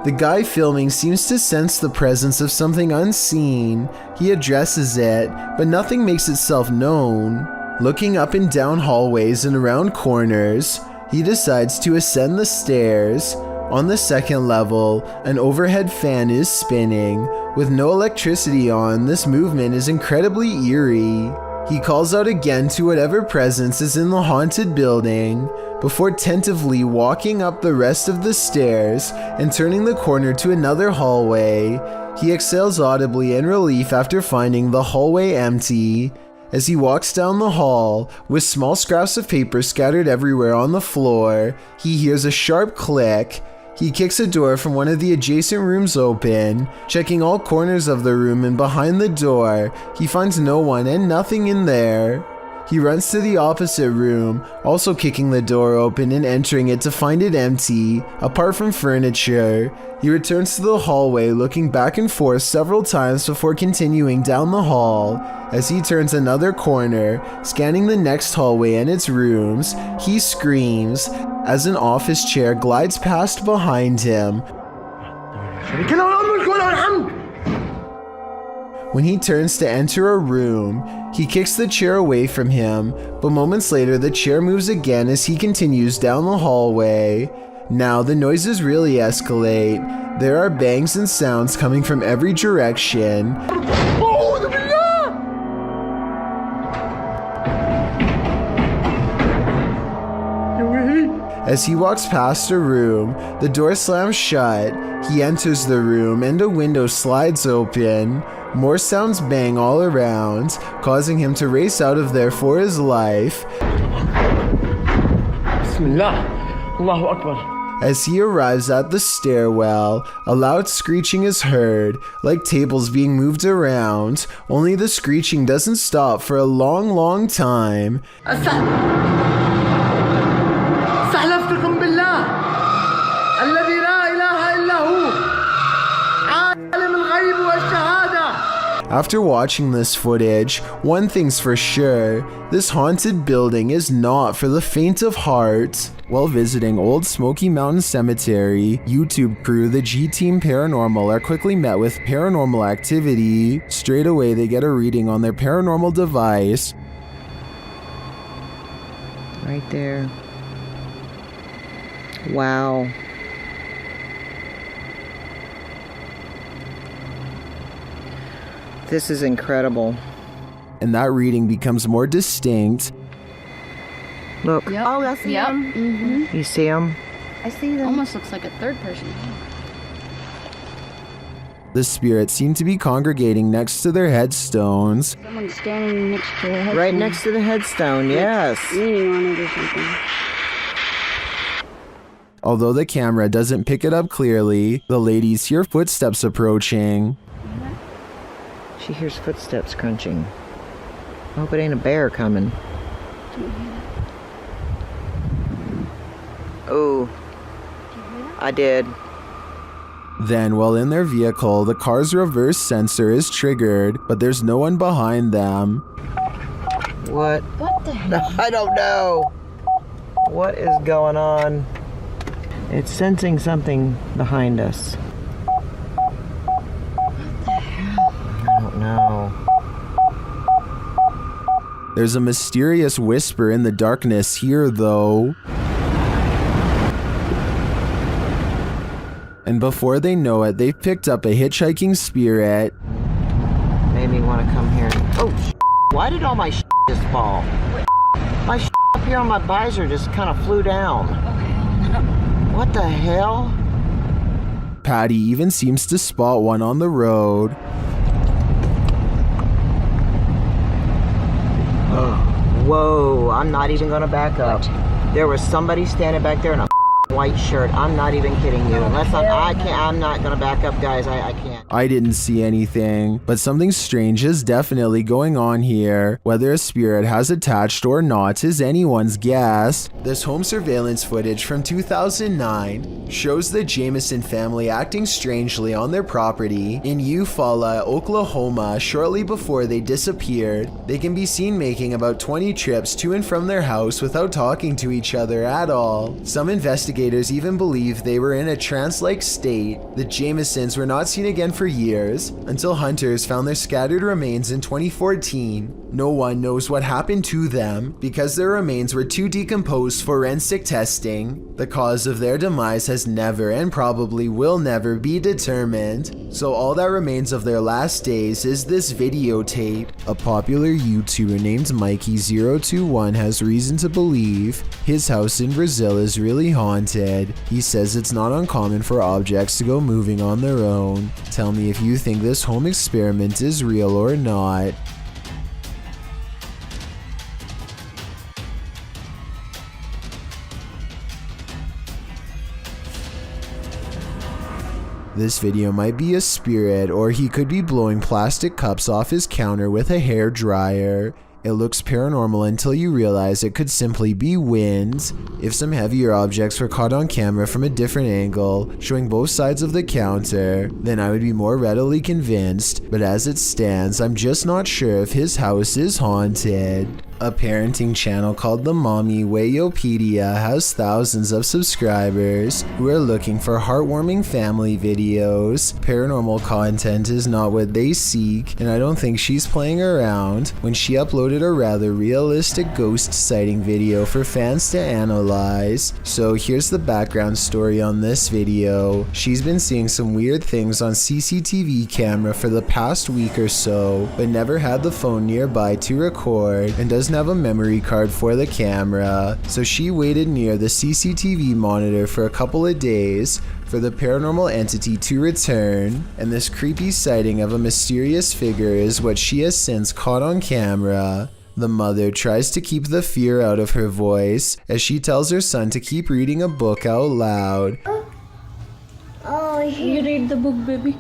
The guy filming seems to sense the presence of something unseen. He addresses it, but nothing makes itself known. Looking up and down hallways and around corners, he decides to ascend the stairs. On the second level, an overhead fan is spinning. With no electricity on, this movement is incredibly eerie. He calls out again to whatever presence is in the haunted building, before tentatively walking up the rest of the stairs and turning the corner to another hallway. He exhales audibly in relief after finding the hallway empty. As he walks down the hall, with small scraps of paper scattered everywhere on the floor, he hears a sharp click. He kicks a door from one of the adjacent rooms open. Checking all corners of the room and behind the door, he finds no one and nothing in there. He runs to the opposite room, also kicking the door open and entering it to find it empty, apart from furniture. He returns to the hallway, looking back and forth several times before continuing down the hall. As he turns another corner, scanning the next hallway and its rooms, he screams as an office chair glides past behind him. When he turns to enter a room, he kicks the chair away from him, but moments later the chair moves again as he continues down the hallway. Now the noises really escalate. There are bangs and sounds coming from every direction. As he walks past a room, the door slams shut. He enters the room and a window slides open. More sounds bang all around, causing him to race out of there for his life. Bismillah, Allahu Akbar. As he arrives at the stairwell, a loud screeching is heard, like tables being moved around, only the screeching doesn't stop for a long time. After watching this footage, one thing's for sure, this haunted building is not for the faint of heart. While visiting Old Smoky Mountain Cemetery, YouTube crew the G-Team Paranormal are quickly met with paranormal activity. Straight away they get a reading on their paranormal device. Right there. Wow. This is incredible. And that reading becomes more distinct. Look. Yep. Oh, I see them. Mm-hmm. You see them? I see them. Almost looks like a third person. The spirits seem to be congregating next to their headstones. Someone's standing next to the headstone. Right next to the headstone, yes. Leaning on it or something. Although the camera doesn't pick it up clearly, the ladies hear footsteps approaching. She hears footsteps crunching. I hope it ain't a bear coming. Oh, I did. Then, while in their vehicle, the car's reverse sensor is triggered, but there's no one behind them. What? What the hell? I don't know. What is going on? It's sensing something behind us. No. There's a mysterious whisper in the darkness here, though. And before they know it, they've picked up a hitchhiking spirit. Made me want to come here. Oh, why did all my just fall? My up here on my visor just kind of flew down. What the hell? Patty even seems to spot one on the road. Whoa, I'm not even gonna back up. There was somebody standing back there in a white shirt. I'm not even kidding you. Unless I'm not gonna back up, guys. I can't. I didn't see anything, but something strange is definitely going on here. Whether a spirit has attached or not is anyone's guess. This home surveillance footage from 2009 shows the Jameson family acting strangely on their property in Eufaula, Oklahoma shortly before they disappeared. They can be seen making about 20 trips to and from their house without talking to each other at all. Some investigators even believe they were in a trance-like state. The Jamesons were not seen again for years until hunters found their scattered remains in 2014. No one knows what happened to them because their remains were too decomposed for forensic testing. The cause of their demise has never and probably will never be determined. So all that remains of their last days is this videotape. A popular YouTuber named Mikey021 has reason to believe his house in Brazil is really haunted. He says it's not uncommon for objects to go moving on their own. Tell me if you think this home experiment is real or not. This video might be a spirit, or he could be blowing plastic cups off his counter with a hair dryer. It looks paranormal until you realize it could simply be wind. If some heavier objects were caught on camera from a different angle, showing both sides of the counter, then I would be more readily convinced, but as it stands, I'm just not sure if his house is haunted. A parenting channel called the Mommy Wayopedia has thousands of subscribers who are looking for heartwarming family videos. Paranormal content is not what they seek, and I don't think she's playing around when she uploaded a rather realistic ghost sighting video for fans to analyze. So here's the background story on this video. She's been seeing some weird things on CCTV camera for the past week or so, but never had the phone nearby to record and doesn't have a memory card for the camera, so she waited near the CCTV monitor for a couple of days for the paranormal entity to return, and this creepy sighting of a mysterious figure is what she has since caught on camera. The mother tries to keep the fear out of her voice as she tells her son to keep reading a book out loud. Oh, you read the book, baby.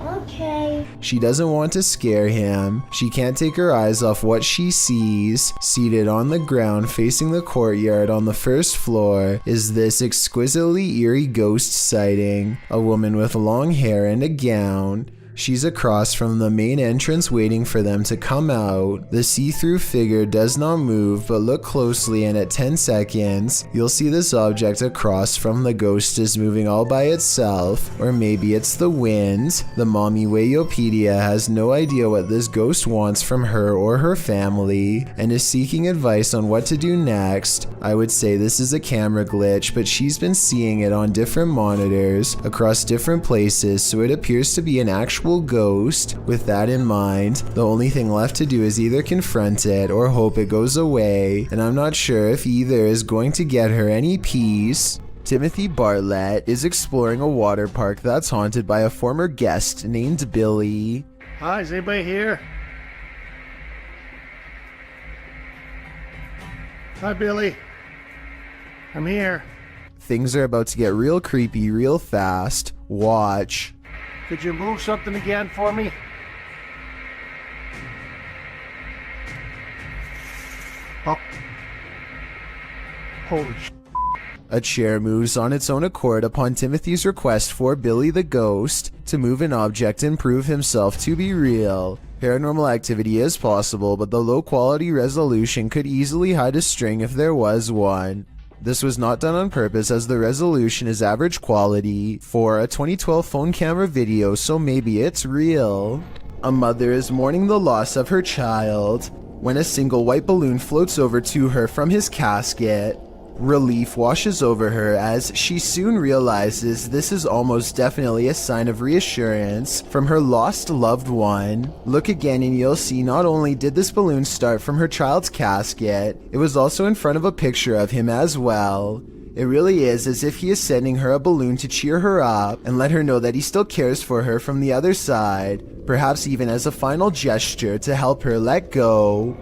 Okay. She doesn't want to scare him. She can't take her eyes off what she sees. Seated on the ground facing the courtyard on the first floor is this exquisitely eerie ghost sighting. A woman with long hair and a gown. She's across from the main entrance waiting for them to come out. The see-through figure does not move, but look closely and at 10 seconds, you'll see this object across from the ghost is moving all by itself, or maybe it's the wind. The Mommy Wayopedia has no idea what this ghost wants from her or her family, and is seeking advice on what to do next. I would say this is a camera glitch, but she's been seeing it on different monitors across different places, so it appears to be an actual ghost. With that in mind, the only thing left to do is either confront it or hope it goes away, and I'm not sure if either is going to get her any peace. Timothy Bartlett is exploring a water park that's haunted by a former guest named Billy. Hi, is anybody here? Hi, Billy. I'm here. Things are about to get real creepy real fast. Watch. Could you move something again for me? Oh. Holy sh**. A chair moves on its own accord upon Timothy's request for Billy the Ghost to move an object and prove himself to be real. Paranormal activity is possible, but the low quality resolution could easily hide a string if there was one. This was not done on purpose as the resolution is average quality for a 2012 phone camera video, so maybe it's real. A mother is mourning the loss of her child when a single white balloon floats over to her from his casket. Relief washes over her as she soon realizes this is almost definitely a sign of reassurance from her lost loved one. Look again and you'll see not only did this balloon start from her child's casket, it was also in front of a picture of him as well. It really is as if he is sending her a balloon to cheer her up and let her know that he still cares for her from the other side, perhaps even as a final gesture to help her let go.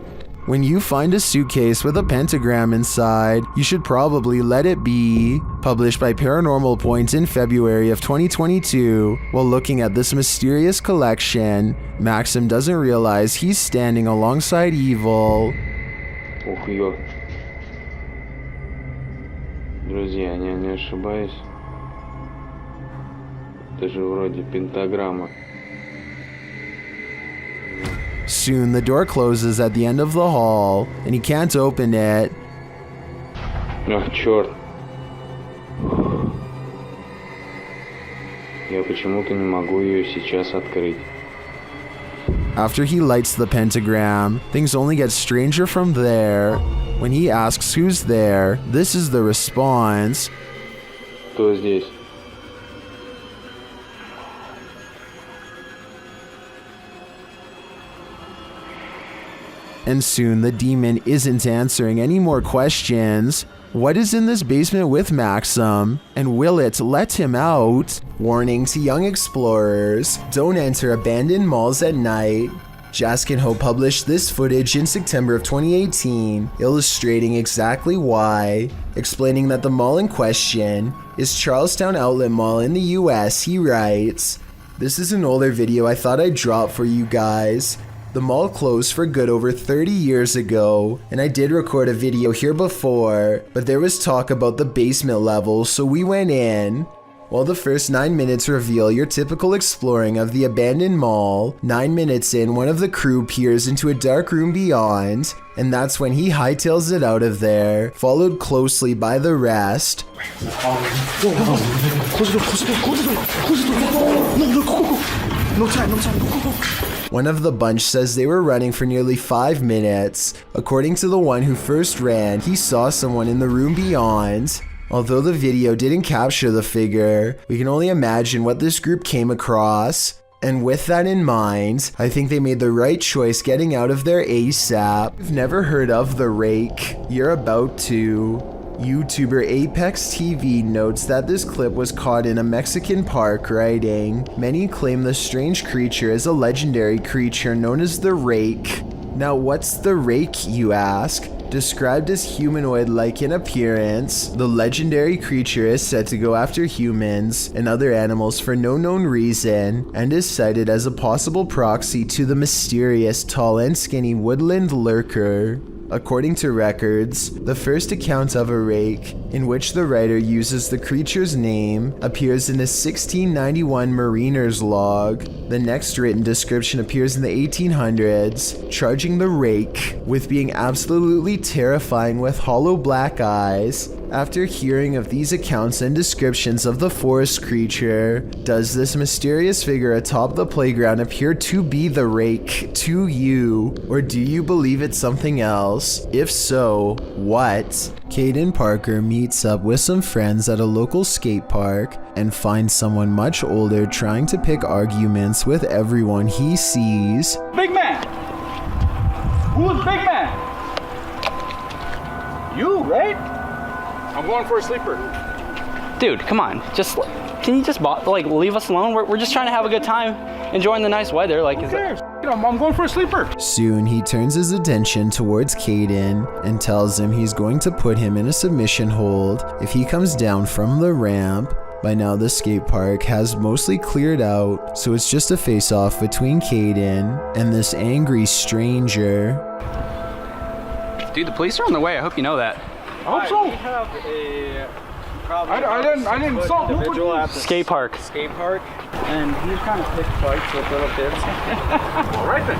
When you find a suitcase with a pentagram inside, you should probably let it be. Published by Paranormal Point in February of 2022. While looking at this mysterious collection, Maxim doesn't realize he's standing alongside evil. Ух, ё. Друзья, не ошибаюсь. Это же вроде пентаграмма. Soon the door closes at the end of the hall, and he can't open it. Ах, черт. Я почему-то не могу ее сейчас открыть. After he lights the pentagram, things only get stranger from there. When he asks who's there, this is the response. Кто здесь? And soon the demon isn't answering any more questions. What is in this basement with Maxim? And will it let him out? Warning to young explorers, don't enter abandoned malls at night. Jaskin Ho published this footage in September of 2018, illustrating exactly why. Explaining that the mall in question is Charlestown Outlet Mall in the US, he writes, "This is an older video I thought I'd drop for you guys. The mall closed for good over 30 years ago, and I did record a video here before, but there was talk about the basement level, so we went in. While the first 9 minutes reveal your typical exploring of the abandoned mall, 9 minutes in, one of the crew peers into a dark room beyond, and that's when he hightails it out of there, followed closely by the rest." One of the bunch says they were running for nearly 5 minutes. According to the one who first ran, he saw someone in the room beyond. Although the video didn't capture the figure, we can only imagine what this group came across. And with that in mind, I think they made the right choice getting out of there ASAP. If you've never heard of The Rake, you're about to. YouTuber Apex TV notes that this clip was caught in a Mexican park, writing, "Many claim the strange creature is a legendary creature known as the Rake." Now what's the Rake, you ask? Described as humanoid-like in appearance, the legendary creature is said to go after humans and other animals for no known reason, and is cited as a possible proxy to the mysterious tall and skinny woodland lurker. According to records, the first account of a rake, in which the writer uses the creature's name, appears in a 1691 mariner's log. The next written description appears in the 1800s, charging the rake with being absolutely terrifying with hollow black eyes. After hearing of these accounts and descriptions of the forest creature, does this mysterious figure atop the playground appear to be the rake to you? Or do you believe it's something else? If so, what? Caden Parker meets up with some friends at a local skate park and finds someone much older trying to pick arguments with everyone he sees. Big man! Who's big man? You, right? I'm going for a sleeper. Dude, come on. Can you just leave us alone? We're just trying to have a good time, enjoying the nice weather. Like, who cares? I'm going for a sleeper. Soon he turns his attention towards Caden and tells him he's going to put him in a submission hold if he comes down from the ramp. By now the skate park has mostly cleared out, so it's just a face-off between Caden and this angry stranger. Dude, the police are on the way. I hope you know that. I hope so. We have a problem. I didn't solve individual at the skate park, and he's kind of picked fights with little kids. All right then.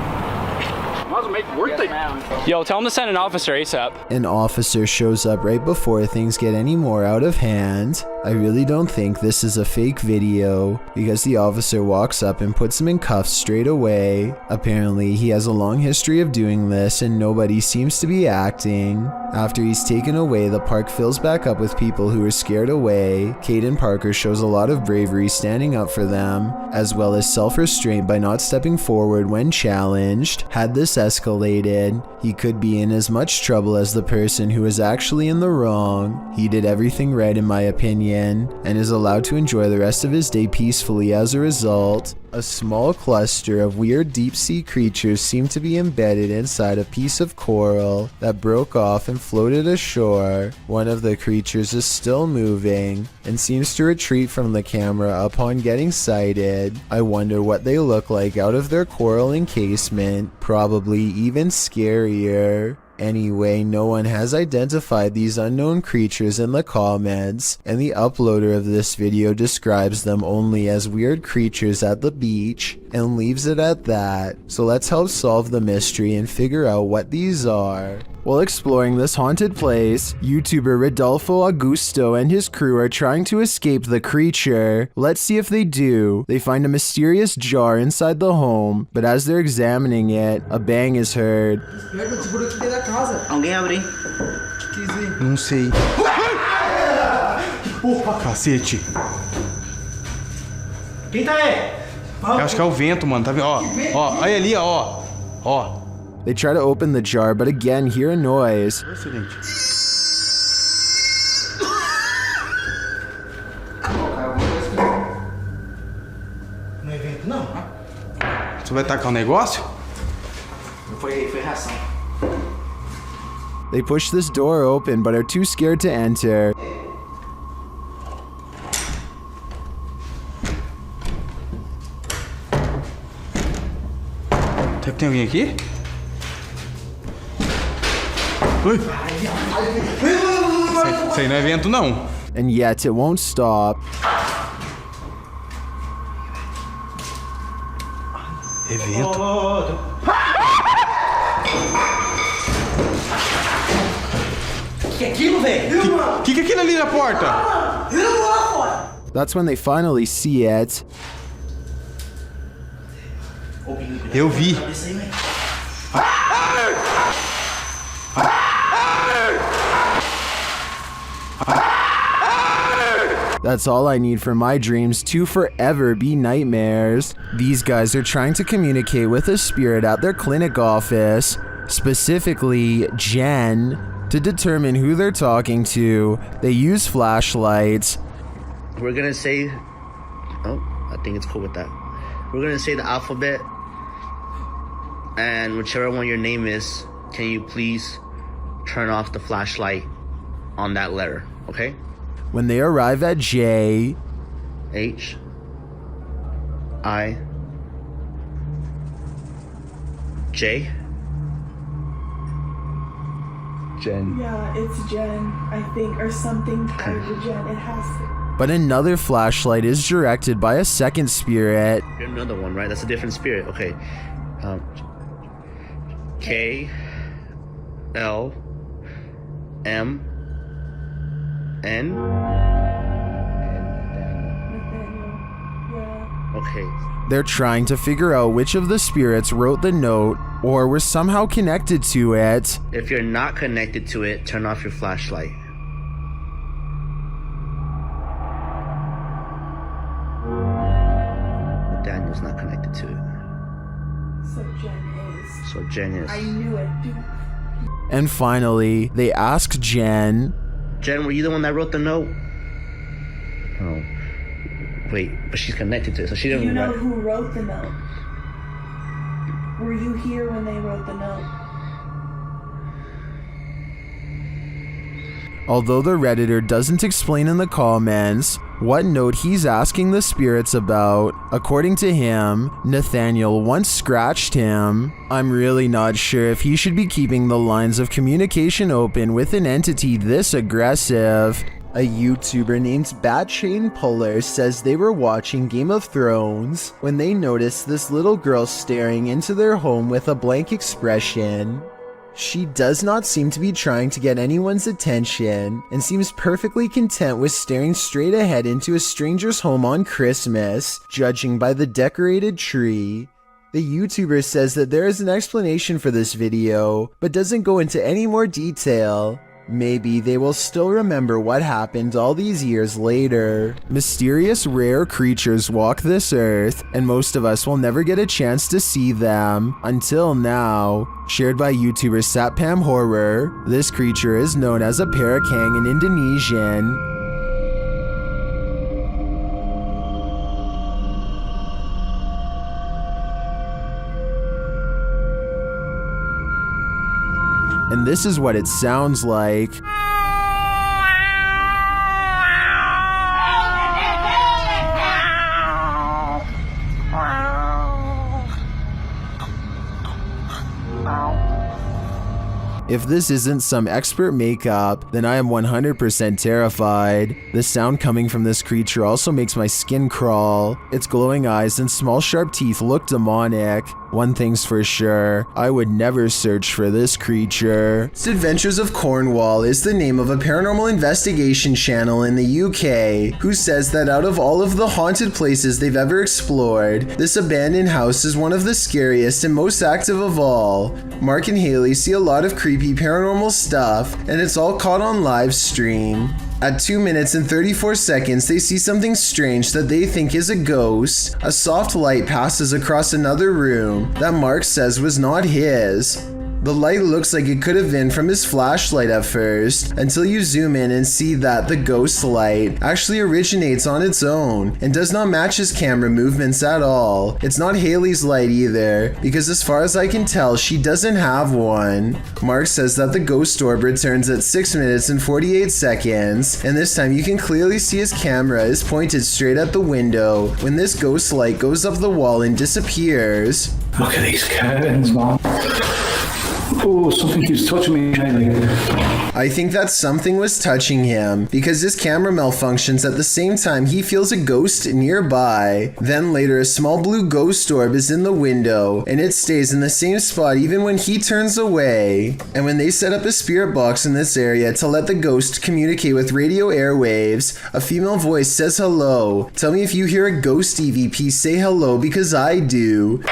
Might as well make it worth it. Yo, tell him to send an officer ASAP. An officer shows up right before things get any more out of hand. I really don't think this is a fake video because the officer walks up and puts him in cuffs straight away. Apparently, he has a long history of doing this and nobody seems to be acting. After he's taken away, the park fills back up with people who are scared away. Caden Parker shows a lot of bravery standing up for them, as well as self-restraint by not stepping forward when challenged. Had this escalated, he could be in as much trouble as the person who is actually in the wrong. He did everything right in my opinion, and is allowed to enjoy the rest of his day peacefully as a result. A small cluster of weird deep-sea creatures seemed to be embedded inside a piece of coral that broke off and floated ashore. One of the creatures is still moving and seems to retreat from the camera upon getting sighted. I wonder what they look like out of their coral encasement, probably even scarier. Anyway, no one has identified these unknown creatures in the comments, and the uploader of this video describes them only as weird creatures at the beach and leaves it at that. So let's help solve the mystery and figure out what these are. While exploring this haunted place, YouTuber Rodolfo Augusto and his crew are trying to escape the creature. Let's see if they do. They find a mysterious jar inside the home, but as they're examining it, a bang is heard. Alguém abrir? Não sei. Porra, cacete. Quem tá aí? Eu acho que é o vento, mano. Tá vendo? Ó, olha ali, ó. Ó. They try to open the jar, but again hear a noise. Não é vento, não. Você vai tacar um negócio? Foi reação. They push this door open, but are too scared to enter. Tem alguém aqui? Ui. Isso aí não é vento, não. And yet it won't stop. É vento. Que é aquilo, velho? Que é aquilo ali na porta? That's when they finally see it. Eu vi. That's all I need for my dreams to forever be nightmares. These guys are trying to communicate with a spirit at their clinic office, specifically Jen. To determine who they're talking to, they use flashlights. We're gonna say, oh, I think it's cool with that. We're gonna say the alphabet, and whichever one your name is, can you please turn off the flashlight on that letter, okay? When they arrive at J, H, I, J. Jen. Yeah, it's Jen, I think, or something tied to Jen. It has to. But another flashlight is directed by a second spirit. Another one, right? That's a different spirit. Okay. K, L, M, N. Okay. They're trying to figure out which of the spirits wrote the note or were somehow connected to it. If you're not connected to it, turn off your flashlight. Daniel's not connected to it. So Jen is. So Jen is. I knew it. And finally, they ask Jen. Jen, were you the one that wrote the note? Oh. Wait, but she's connected to it, so she didn't. You know who wrote the note? Were you here when they wrote the note? Although the Redditor doesn't explain in the comments what note he's asking the spirits about, according to him, Nathaniel once scratched him. I'm really not sure if he should be keeping the lines of communication open with an entity this aggressive. A YouTuber named Batchain Puller says they were watching Game of Thrones when they noticed this little girl staring into their home with a blank expression. She does not seem to be trying to get anyone's attention and seems perfectly content with staring straight ahead into a stranger's home on Christmas, judging by the decorated tree. The YouTuber says that there is an explanation for this video, but doesn't go into any more detail. Maybe they will still remember what happened all these years later. Mysterious rare creatures walk this earth, and most of us will never get a chance to see them, until now. Shared by YouTuber Satpam Horror, this creature is known as a parakang in Indonesian. And this is what it sounds like. If this isn't some expert makeup, then I am 100% terrified. The sound coming from this creature also makes my skin crawl. Its glowing eyes and small sharp teeth look demonic. One thing's for sure, I would never search for this creature. Adventures of Cornwall is the name of a paranormal investigation channel in the UK, who says that out of all of the haunted places they've ever explored, this abandoned house is one of the scariest and most active of all. Mark and Haley see a lot of creepy paranormal stuff, and it's all caught on live stream. At 2 minutes and 34 seconds, they see something strange that they think is a ghost. A soft light passes across another room that Mark says was not his. The light looks like it could have been from his flashlight at first, until you zoom in and see that the ghost light actually originates on its own and does not match his camera movements at all. It's not Haley's light either, because as far as I can tell, she doesn't have one. Mark says that the ghost orb returns at 6 minutes and 48 seconds, and this time you can clearly see his camera is pointed straight at the window when this ghost light goes up the wall and disappears. Look at these curtains, man. Oh, something keeps touching me. I think that something was touching him because his camera malfunctions at the same time he feels a ghost nearby. Then later a small blue ghost orb is in the window and it stays in the same spot even when he turns away. And when they set up a spirit box in this area to let the ghost communicate with radio airwaves, a female voice says hello. Tell me if you hear a ghost EVP say hello because I do.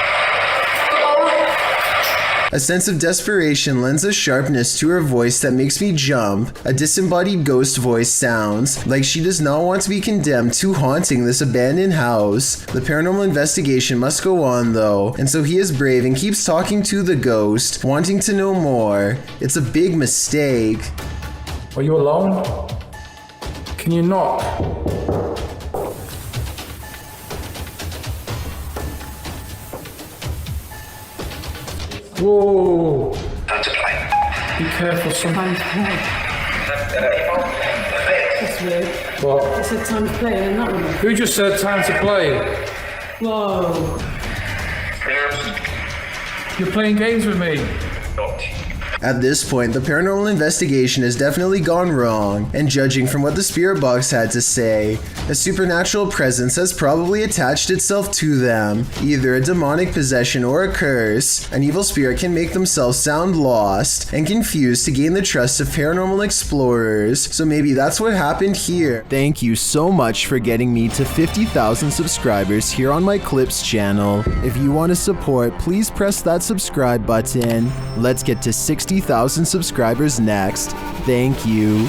A sense of desperation lends a sharpness to her voice that makes me jump. A disembodied ghost voice sounds like she does not want to be condemned to haunting this abandoned house. The paranormal investigation must go on though, and so he is brave and keeps talking to the ghost, wanting to know more. It's a big mistake. Are you alone? Can you knock? Whoa! Time to play. Be careful, someone. Time to play. That's weird. What? I said time to play and that one. Who just said time to play? Whoa. You're playing games with me. At this point, the paranormal investigation has definitely gone wrong, and judging from what the spirit box had to say, a supernatural presence has probably attached itself to them. Either a demonic possession or a curse, an evil spirit can make themselves sound lost and confused to gain the trust of paranormal explorers, so maybe that's what happened here. Thank you so much for getting me to 50,000 subscribers here on my Clips channel. If you want to support, please press that subscribe button. Let's get to 60,000 subscribers next. Thank you.